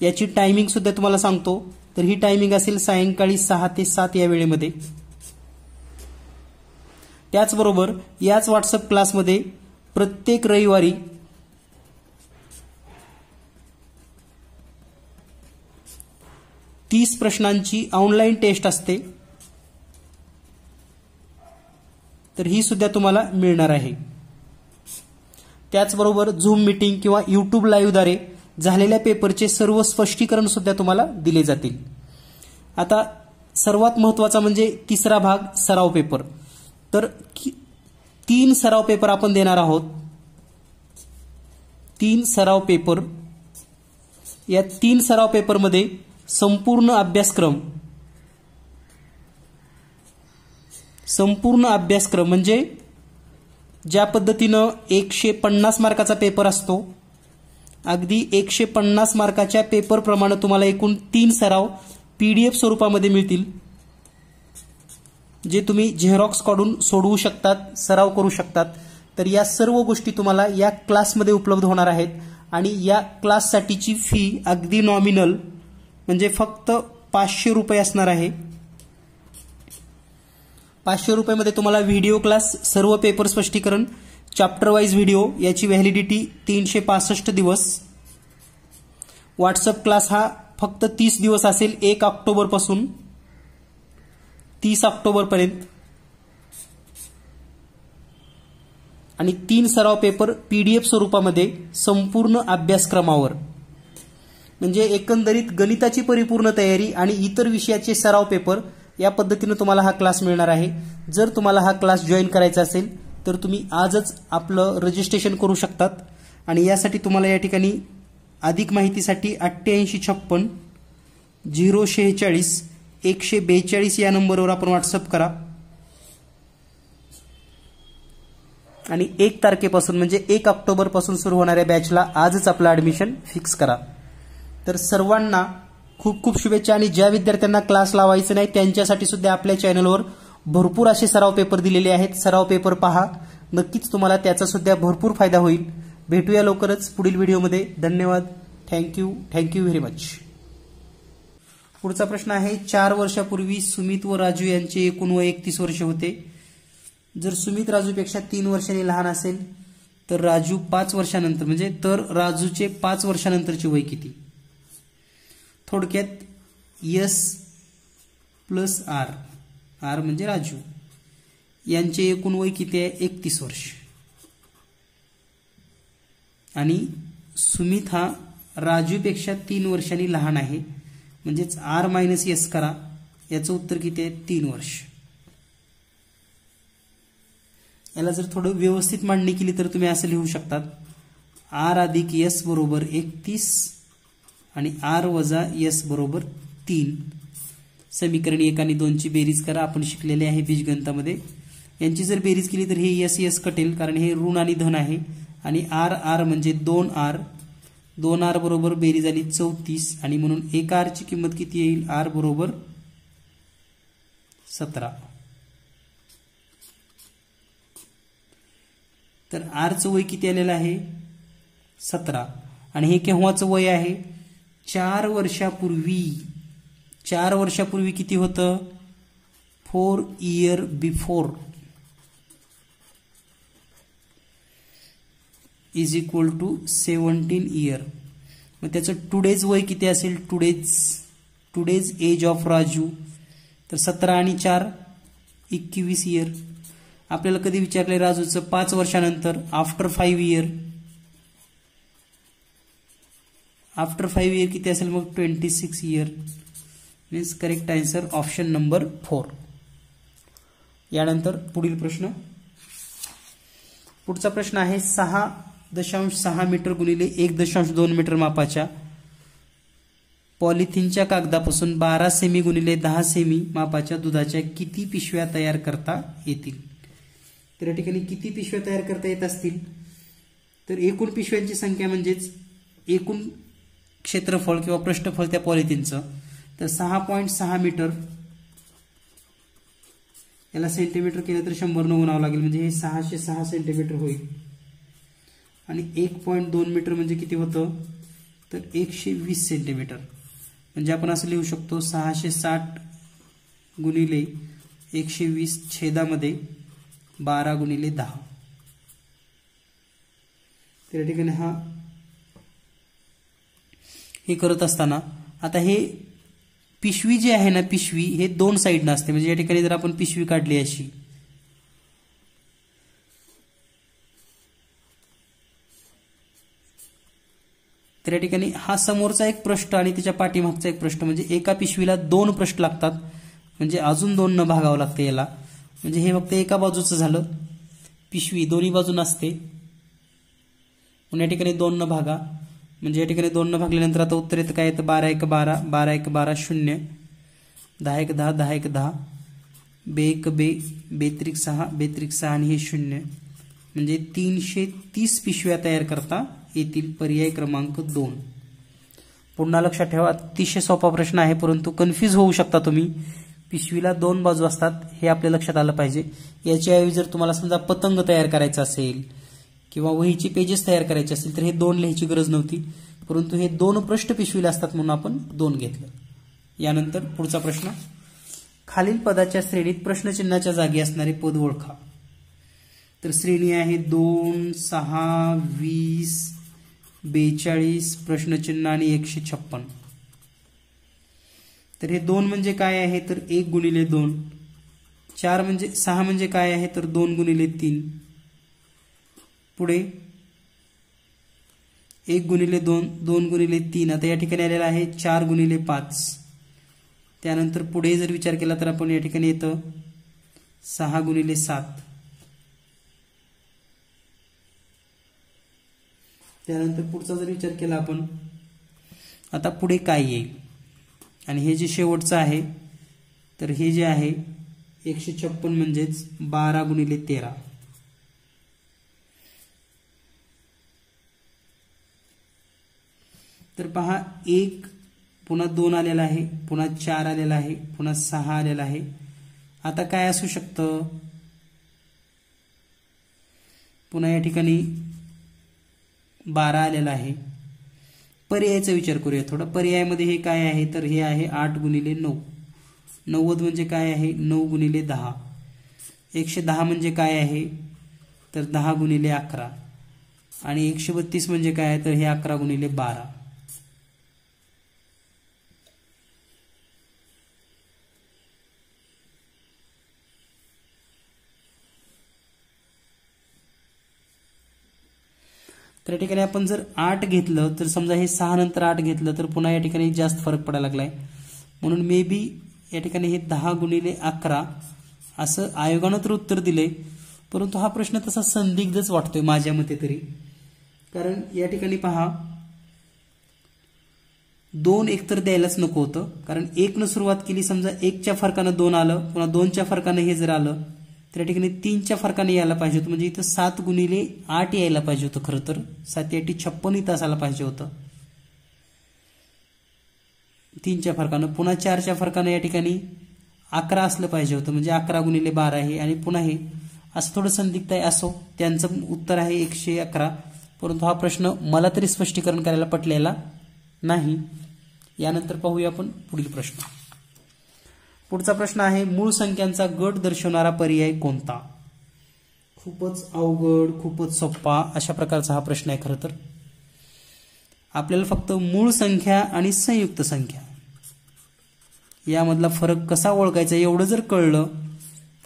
याची टायमिंग सुद्धा तुम्हाला सांगतो. तर ही टायमिंग असेल सायंकाळी 6 ते 7 या वेळेमध्ये. त्याचबरोबर याच व्हॉट्सअप क्लासमध्ये प्रत्येक रविवारी 30 प्रश्नांची ऑनलाईन टेस्ट असते. तर ही सुद्धा तुम्हाला मिळणार आहे. त्याचबरोबर झूम मीटिंग किंवा यूट्यूब लाईव्हद्वारे झालेल्या पेपरचे सर्व स्पष्टीकरण सुद्धा तुम्हाला दिले जातील. आता सर्वात महत्त्वाचा म्हणजे तिसरा भाग सराव पेपर. तर 3 सराव पेपर आपण देणार आहोत. 3 सराव पेपर. या 3 सराव पेपरमध्ये संपूर्ण अभ्यासक्रम म्हणजे ज्या पद्धतीनं 150 मार्काचा पेपर असतो, अगदी 150 मार्काच्या पेपरप्रमाणे तुम्हाला एकूण 3 सराव PDF स्वरूपामध्ये मिळतील, जे तुम्ही झेरॉक्स काढून सोडवू शकतात, सराव करू शकतात. तर या सर्व गोष्टी तुम्हाला या क्लासमध्ये उपलब्ध होणार आहेत. आणि या क्लाससाठीची फी अगदी नॉमिनल म्हणजे फक्त 500 रुपये असणार आहे. 500 रुपयामध्ये तुम्हाला व्हिडिओ क्लास, सर्व पेपर स्पष्टीकरण, चॅप्टर वाईज व्हिडिओ, याची व्हॅलिडिटी 365 दिवस. व्हॉट्सअप क्लास हा फक्त 30 दिवस असेल, 1 ऑक्टोबर पासून 30 ऑक्टोबर पर्यंत. आणि 3 सराव पेपर PDF स्वरूपामध्ये संपूर्ण अभ्यासक्रमावर, म्हणजे एकंदरीत गणिताची परिपूर्ण तयारी आणि इतर विषयाचे सराव पेपर, या पद्धतीने तुम्हाला हा क्लास मिळणार आहे. जर तुम्हाला हा क्लास जॉईन करायचा असेल तर तुम्ही आजच आपलं रजिस्ट्रेशन करू शकतात. आणि यासाठी तुम्हाला या ठिकाणी अधिक माहितीसाठी 8856 046 142 या नंबरवर आपण व्हॉट्सअप करा. आणि 1 तारखेपासून म्हणजे 1 ऑक्टोबर पासून सुरू होणाऱ्या बॅचला आजच आपलं ॲडमिशन फिक्स करा. तर सर्वांना खूप खूप शुभेच्छा. आणि ज्या विद्यार्थ्यांना क्लास लावायचे नाही त्यांच्यासाठी सुद्धा आपल्या चॅनलवर भरपूर असे सराव पेपर दिलेले आहेत. सराव पेपर पहा, नक्कीच तुम्हाला त्याचा सुद्धा भरपूर फायदा होईल. भेटूया लवकरच पुढील व्हिडिओमध्ये. धन्यवाद. Thank you very much. पुढचा प्रश्न आहे, 4 वर्षापूर्वी सुमित व राजू यांचे एकूण वय 31 वर्ष होते. जर सुमित राजूपेक्षा 3 वर्षांनी लहान असेल तर राजू 5 वर्षानंतर म्हणजे तर राजूचे 5 वर्षानंतरचे वय किती? थोडक्यात S प्लस R म्हणजे राजू यांचे एकूण वय किती आहे? 31 वर्ष. आणि सुमित हा राजूपेक्षा 3 वर्षांनी लहान आहे, म्हणजेच R मायनस S करा, याचं उत्तर किती आहे? 3 वर्ष. याला जर थोडं व्यवस्थित मांडणी केली तर तुम्ही असं लिहू शकतात, R अधिक S बरोबर 31 आणि R वजा S बरोबर 3. समीकरण 1 आणि 2 ची बेरीज करा. आपण शिकलेले आहे बीजगणितामध्ये. यांची जर बेरीज केली तर हे S कटेल, कारण हे ऋण आणि धन आहे. आणि R म्हणजे 2R. 2R बरोबर बेरीज आली 34 आणि म्हणून 1R ची किंमत किती येईल? R बरोबर 17. तर R चं वय किती आलेलं आहे? 17. आणि हे केव्हाचं वय आहे? 4 वर्षापूर्वी. 4 वर्षापूर्वी किती होतं? 4 year before is equal to 17 year. मग त्याचं टुडेज वय किती असेल? Today's age of Raju. तर 17 आणि 4 21 इयर. आपल्याला कधी विचारले राजूचं? 5 वर्षानंतर, आफ्टर 5 इयर. आफ्टर 5 इयर किती असेल मग? 26 year. Means correct answer option number 4. यानंतर पुढील प्रश्न. पुढचा प्रश्न आहे 6.6 मीटर गुणिले 1.2 मीटर मापाच्या पॉलिथिनच्या कागदापासून 12 सेमी गुणिले 10 सेमी मापाच्या दुधाच्या किती पिशव्या तयार करता येतील? तर या ठिकाणी किती पिशव्या तयार करता येत असतील? तर एकूण पिशव्यांची संख्या म्हणजेच एकूण क्षेत्रफळ किंवा पृष्ठफळ त्या पॉलिथिनचं, तर 6.6 मीटर, याला सेंटीमीटर केलं तर 100 ने गुणावं लागेल, म्हणजे हे 606 सेंटीमीटर होईल. आणि 1.2 मीटर म्हणजे किती होतं? तर 120 सेंटीमीटर. म्हणजे आपण असं लिहू शकतो 660 गुणिले 120 छेदामध्ये 12 गुणिले 10. त्या ठिकाणी हे करत असताना आता हे पिशवी जी आहे ना, पिशवी हे दोन साईडनं असते. म्हणजे या ठिकाणी जर आपण पिशवी काढली अशी, तर या ठिकाणी हा समोरचा एक पृष्ठ आणि त्याच्या पाठीमागचा एक पृष्ठ, म्हणजे एका पिशवीला दोन पृष्ठ लागतात. म्हणजे अजून दोन न भागावं लागते याला. म्हणजे हे फक्त एका बाजूचं झालं. पिशवी दोन्ही बाजून असते. म्हणून या ठिकाणी 2 न भागा. म्हणजे या ठिकाणी 2 न भागल्यानंतर आता उत्तर येतं काय येतं 12 1 12, 12 1 12 0, 10 1 10, 10 1 10, 2 1 2, 2 3 6, 2 3 6 आणि हे 0. म्हणजे 330 पिशव्या तयार करता येतील. पर्याय क्रमांक 2. पुन्हा लक्षात ठेवा, अतिशय सोपा प्रश्न आहे, परंतु कन्फ्यूज होऊ शकता तुम्ही. पिशवीला 2 बाजू असतात हे आपल्या लक्षात आलं पाहिजे. याच्याऐवजी जर तुम्हाला समजा पतंग तयार करायचा असेल किंवा वहीची पेजेस तयार करायचे असतील तर हे 2 लिहायची गरज नव्हती, परंतु हे 2 पृष्ठ पिशवीला असतात म्हणून आपण 2 घेतलं. यानंतर पुढचा प्रश्न, खालील पदाच्या श्रेणीत प्रश्नचिन्हाच्या जागी असणारे पद ओळखा. तर श्रेणी आहे 2, 6, 20, 42, प्रश्नचिन्ह आणि 156. तर हे 2 म्हणजे काय आहे तर 1 गुणिले 2. 4 म्हणजे 6 म्हणजे काय आहे तर 2 गुणिले 3. पुढे 1 गुणिले 2, 2 गुणिले 3. आता या ठिकाणी आलेला आहे 4 गुणिले 5. त्यानंतर पुढे जर विचार केला तर आपण या ठिकाणी येतं 6 गुणिले 7. त्यानंतर पुढचा जर विचार केला आपण, आता पुढे काय येईल, आणि हे जे शेवटचं आहे तर हे जे आहे 156 म्हणजेच 12 गुणिले 13. तर पहा 1 पुन्हा 2 आलेला आहे, पुन्हा 4 आलेला आहे, पुन्हा 6 आलेला आहे. आता काय असू शकतं, पुन्हा या ठिकाणी 12 आलेला आहे. पर्यायाचा विचार करूया थोडा. पर्यायामध्ये हे काय आहे तर हे आहे 8 गुणिले 9. 90 म्हणजे काय आहे 9 गुणिले 10. 110 म्हणजे काय आहे तर 10 गुणिले 11. आणि 132 म्हणजे काय आहे तर हे 11 गुणिले 12. तर या ठिकाणी आपण जर 8 घेतलं तर समजा हे 6 नंतर 8 घेतलं तर पुन्हा या ठिकाणी जास्त फरक पडायला लागलाय. म्हणून मे बी या ठिकाणी हे 10 गुणिले 11 असं आयोगानं तर उत्तर दिले, परंतु हा प्रश्न तसा संदिग्धच वाटतोय माझ्या मते तरी. कारण या ठिकाणी पहा 2 एकतर द्यायलाच नको होतं, कारण 1 न सुरुवात केली, समजा 1च्या फरकानं 2 आलं, पुन्हा 2च्या फरकानं हे जर आलं तर या ठिकाणी 3च्या फरकाने यायला पाहिजे होतं. म्हणजे इथं 7 गुणिले 8 यायला पाहिजे होतं. खरं तर 7 8 56 इथं असायला पाहिजे होतं 3च्या फरकानं. पुन्हा 4च्या फरकानं या ठिकाणी 11 असलं पाहिजे होतं. म्हणजे 11 गुणिले 12 आहे. आणि पुन्हा हे असं थोडं संदिग्ध आहे. असो, त्यांचं उत्तर आहे 111. परंतु हा प्रश्न मला तरी स्पष्टीकरण करायला पटलेला नाही. यानंतर पाहूया आपण पुढील प्रश्न. पुढचा प्रश्न आहे, मूळ संख्यांचा गट दर्शवणारा पर्याय कोणता. खूपच अवघड, खूपच सोपा अशा प्रकारचा हा प्रश्न आहे. खरं तर आपल्याला फक्त मूळ संख्या आणि संयुक्त संख्या यामधला फरक कसा ओळखायचा एवढं जर कळलं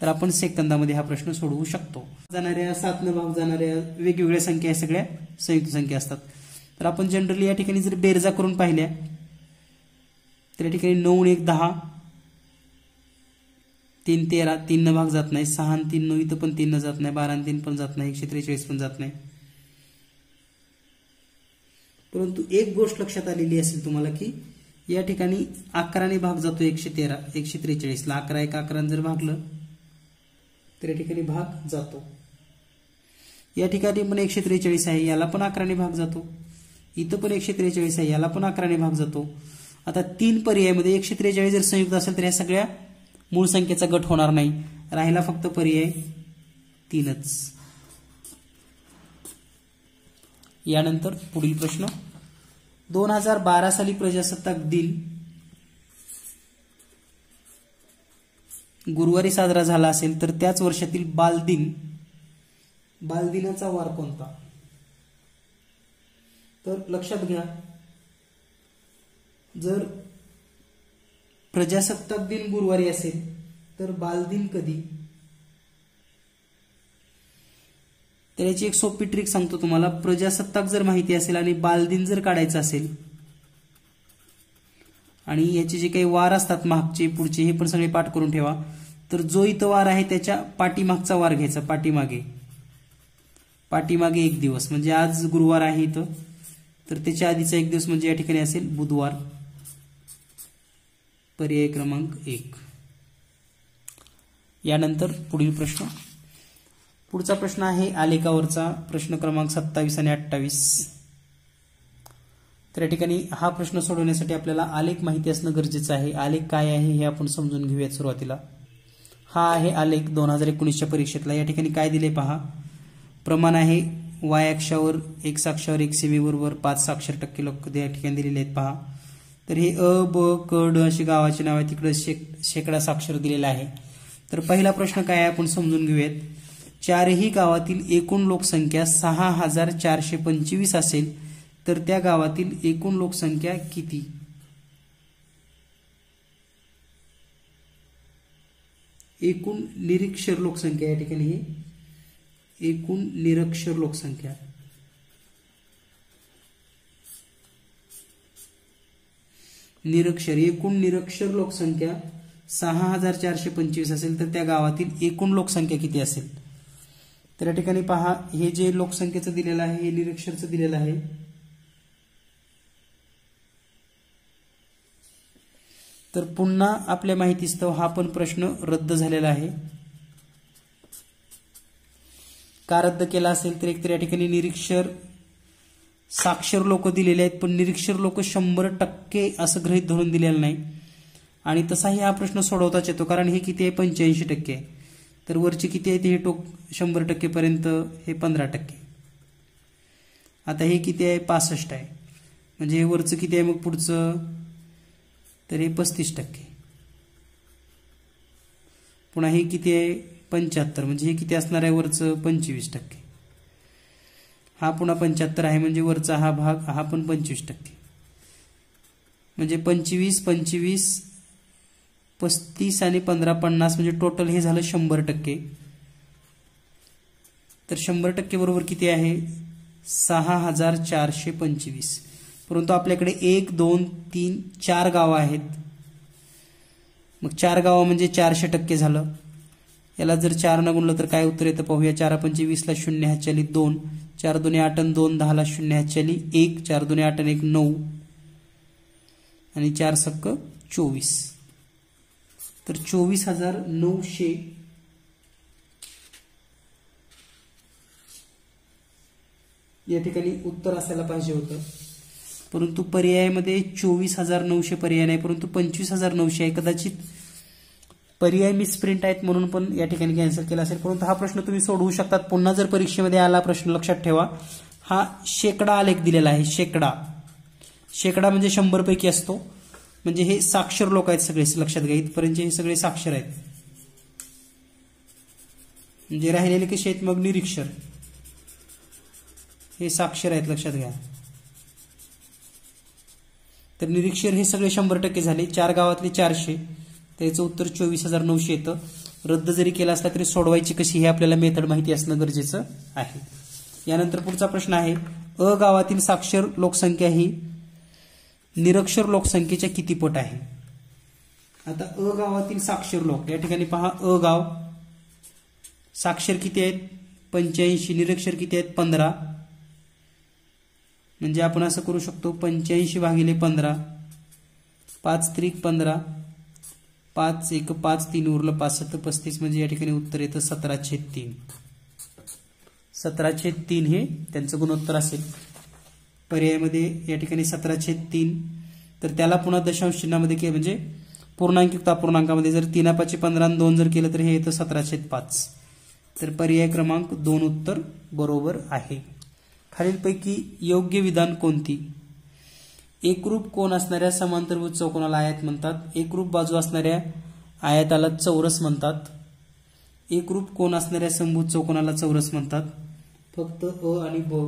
तर आपण सेकंदामध्ये हा प्रश्न सोडवू शकतो. जाणाऱ्या 7 न भाग जाणाऱ्या वेगवेगळ्या संख्या या सगळ्या संयुक्त संख्या असतात. तर आपण जनरली या ठिकाणी जर बेरजा करून पाहिल्या तर या ठिकाणी 9 1 10, 3 13, 3 न भाग जात नाही, 6 3 9 इथं पण 3 न जात नाही, 12 3 पण जात नाही, 143 पण जात नाही. परंतु एक गोष्ट लक्षात आलेली असेल तुम्हाला की या ठिकाणी 11 ने भाग जातो 113, 143 ला 11 1 11 जर भागलं तर या ठिकाणी भाग जातो. या ठिकाणी पण 143 आहे, याला पण 11 ने भाग जातो. इथं पण 143 आहे, याला पण 11 ने भाग जातो. आता 3 पर्यायामध्ये 143 जर संयुक्त असेल तर या सगळ्या मूळ संख्येचा गट होणार नाही. राहिला फक्त पर्याय 3च. यानंतर पुढील प्रश्न, 2012 साली प्रजासत्ताक दिन गुरुवारी साजरा झाला असेल तर त्याच वर्षातील बालदिनाचा वार कोणता? तर लक्षात घ्या, जर प्रजासत्ताक दिन गुरुवारी असेल तर बालदिन कधी? तर याची एक सोपी ट्रिक सांगतो तुम्हाला. प्रजासत्ताक जर माहिती असेल आणि बालदिन जर काढायचा असेल आणि याचे जे काही वार असतात मागचे पुढचे हे पण सगळे पाठ करून ठेवा. तर जो इथं वार आहे त्याच्या पाठीमागचा वार घ्यायचा, पाठीमागे एक दिवस. म्हणजे आज गुरुवार आहे इथं, तर त्याच्या आधीचा एक दिवस म्हणजे या ठिकाणी असेल बुधवार. पर्याय क्रमांक 1. यानंतर पुढील प्रश्न. पुढचा प्रश्न आहे आलेखावरचा, प्रश्न क्रमांक 27 आणि 28. तर या ठिकाणी हा प्रश्न सोडवण्यासाठी आपल्याला आलेख माहिती असणं गरजेचं आहे. आलेख काय आहे हे आपण समजून घेऊयात सुरुवातीला. हा आहे आलेख 2019च्या परीक्षेतला. या ठिकाणी काय दिले पहा. प्रमाण आहे वाय अक्षावर एक्स अक्षावर 1 सेमी बरोबर 5 साक्षर% लोक या ठिकाणी दिलेले आहेत पहा. तर हे अ ब क ड अशी गावाची नाव आहे, तिकडे शेकडा साक्षर दिलेला आहे. तर पहिला प्रश्न काय आहे आपण समजून घेऊयात. चारही गावातील एकूण लोकसंख्या 6425 असेल तर त्या गावातील एकूण लोकसंख्या किती? एकूण निरक्षर लोकसंख्या, या ठिकाणी हे एकूण निरक्षर लोकसंख्या. एकूण निरक्षर लोकसंख्या 6425 असेल तर त्या गावातील एकूण लोकसंख्या किती असेल? तर या ठिकाणी पहा, हे जे लोकसंख्येचं दिलेलं आहे हे निरक्षरचं दिलेलं आहे. तर पुन्हा आपल्या माहितीस्तव हा पण प्रश्न रद्द झालेला आहे. का रद्द केला असेल तर एकतर या ठिकाणी निरक्षर साक्षर लोक दिलेले आहेत, पण निरक्षर लोक 100% असं गृहीत धरून दिलेलं नाही. आणि तसाही हा प्रश्न सोडवताच येतो, कारण हे किती आहे 85% आहे. तर वरचे किती आहे हे टोक 100% पर्यंत हे 15%. आता हे किती आहे 65 आहे, म्हणजे हे वरचं किती आहे मग पुढचं, तर हे 35%. पुन्हा हे किती आहे 75, म्हणजे हे किती असणार आहे वरचं 25%. हा पुन्हा 75 आहे, म्हणजे वरचा हा भाग हा पण 25%. म्हणजे 25, 25, 35 आणि 15, 50 म्हणजे टोटल हे झालं 100%. तर 100% बरोबर किती आहे 6425. परंतु आपल्याकडे 1, 2, 3, 4 गावं आहेत. मग 4 गावं म्हणजे 400% झालं. याला जर 4 न गुणलं तर काय उत्तर येतं पाहूया. 4 पंचे 20 ला 0 हातच्याली 2, 4 दुने 8 आणि 2 10 ला 0 हातच्याली 1, 4 दुने 8 आणि 1 9 आणि 4 सक्क 24. तर 24,900 या ठिकाणी उत्तर असायला पाहिजे होतं. परंतु पर्यायामध्ये 24,900 पर्याय नाही, परंतु 25,900 आहे. कदाचित पर्याय मिसप्रिंट आहेत म्हणून पण या ठिकाणी कॅन्सल केला असेल. परंतु हा प्रश्न तुम्ही सोडवू शकतात. पुन्हा जर परीक्षेमध्ये आला प्रश्न लक्षात ठेवा, हा शेकडा आलेख दिलेला आहे. शेकडा म्हणजे 100 पैकी असतो. म्हणजे हे साक्षर लोक आहेत सगळे, लक्षात घ्या. इथपर्यंत हे सगळे साक्षर आहेत. म्हणजे राहिलेले कसे आहेत मग निरीक्षर, हे साक्षर आहेत, लक्षात घ्या. तर निरीक्षर हे सगळे 100% झाले. 4 गावातले 400, त्याचं उत्तर 24,900 येतं. रद्द जरी केला असला तरी सोडवायची कशी हे आपल्याला मेथड माहिती असणं गरजेचं आहे. यानंतर पुढचा प्रश्न आहे, अ गावातील साक्षर लोकसंख्या ही निरक्षर लोकसंख्येच्या किती पट आहे? आता अ गावातील साक्षर लोक, या ठिकाणी पहा, अ गाव साक्षर किती आहेत 85, निरक्षर किती आहेत 15. म्हणजे आपण असं करू शकतो 85 भागिले 15, 5 त्रिक 15, 5 1 5 3 उरलं 5 7 35, म्हणजे या ठिकाणी उत्तर येतं 17/3. 17/3 हे त्यांचं गुणोत्तर असेल. पर्यायामध्ये या ठिकाणी 17/3, तर त्याला पुन्हा दशांश चिन्हामध्ये केलं म्हणजे पूर्णांकित अपूर्णांकामध्ये जर 3 5 15 आणि 2 जर केलं तर हे येतं 17/5. तर पर्याय क्रमांक 2 उत्तर बरोबर आहे. खालीलपैकी योग्य विधान कोणती? एकरूप कोन असणाऱ्या समांतरभुज चौकोनाला आयत म्हणतात. एकरूप बाजू असणाऱ्या आयताला चौरस म्हणतात. एकरूप कोन असणाऱ्या समभुज चौकोनाला चौरस म्हणतात. फक्त अ आणि ब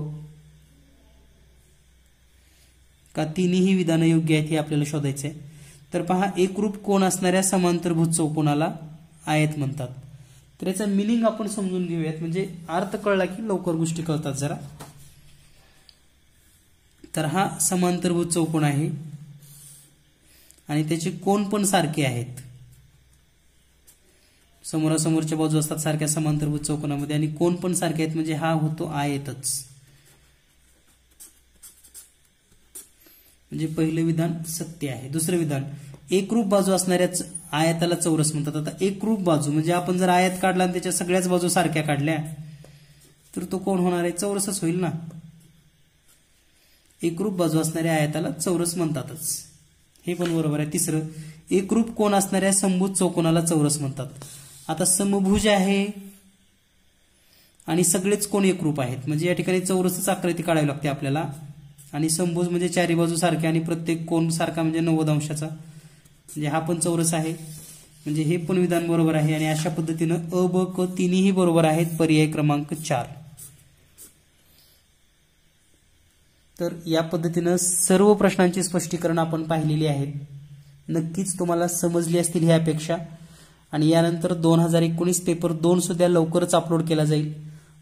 का तिन्ही विधानं योग्य आहेत हे आपल्याला शोधायचे आहे. तर पहा, एकरूप कोन असणाऱ्या समांतरभुज चौकोनाला आयत म्हणतात. तर याचा मिनिंग आपण समजून घेऊयात, म्हणजे अर्थ कळला की लवकर गोष्टी कळतात जरा. तर हा समांतरभुज चौकोन आहे आणि त्याचे कोन पण सारखे आहेत. समोरासमोरच्या बाजू असतात सारख्या समांतरभुज चौकोनामध्ये आणि कोन पण सारखे आहेत, म्हणजे हा होतो आयतच. म्हणजे पहिलं विधान सत्य आहे. दुसरं विधान, एकरूप बाजू असणाऱ्या आयताला चौरस म्हणतात. आता एकरूप बाजू म्हणजे आपण जर आयत काढला आणि त्याच्या सगळ्याच बाजू सारख्या काढल्या तर तो कोण होणार आहे? चौरसच होईल ना. एकरूप बाजू असणाऱ्या आयताला चौरस म्हणतातच, हे पण बरोबर आहे. तिसरं, एकरूप कोन असणाऱ्या समभुज चौकोनाला चौरस म्हणतात. आता समभुज आहे आणि सगळेच कोन एकरूप आहेत, म्हणजे या ठिकाणी चौरसच आकृती काढावी लागते आपल्याला. आणि समभुज म्हणजे चारी बाजू सारख्या आणि प्रत्येक कोन सारखा म्हणजे 90 अंशाचा, म्हणजे हा पण चौरस आहे. म्हणजे हे पण विधान बरोबर आहे. आणि अशा पद्धतीनं अ ब क तिन्ही बरोबर आहेत. पर्याय क्रमांक 4. तर या पद्धतीनं सर्व प्रश्नांची स्पष्टीकरण आपण पाहिलेली आहेत. नक्कीच तुम्हाला समजली असतील ही अपेक्षा. आणि यानंतर 2019 पेपर 2 सुद्धा लवकरच अपलोड केला जाईल.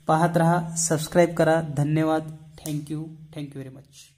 पाहत रहा, सबस्क्राईब करा. धन्यवाद. Thank you very much.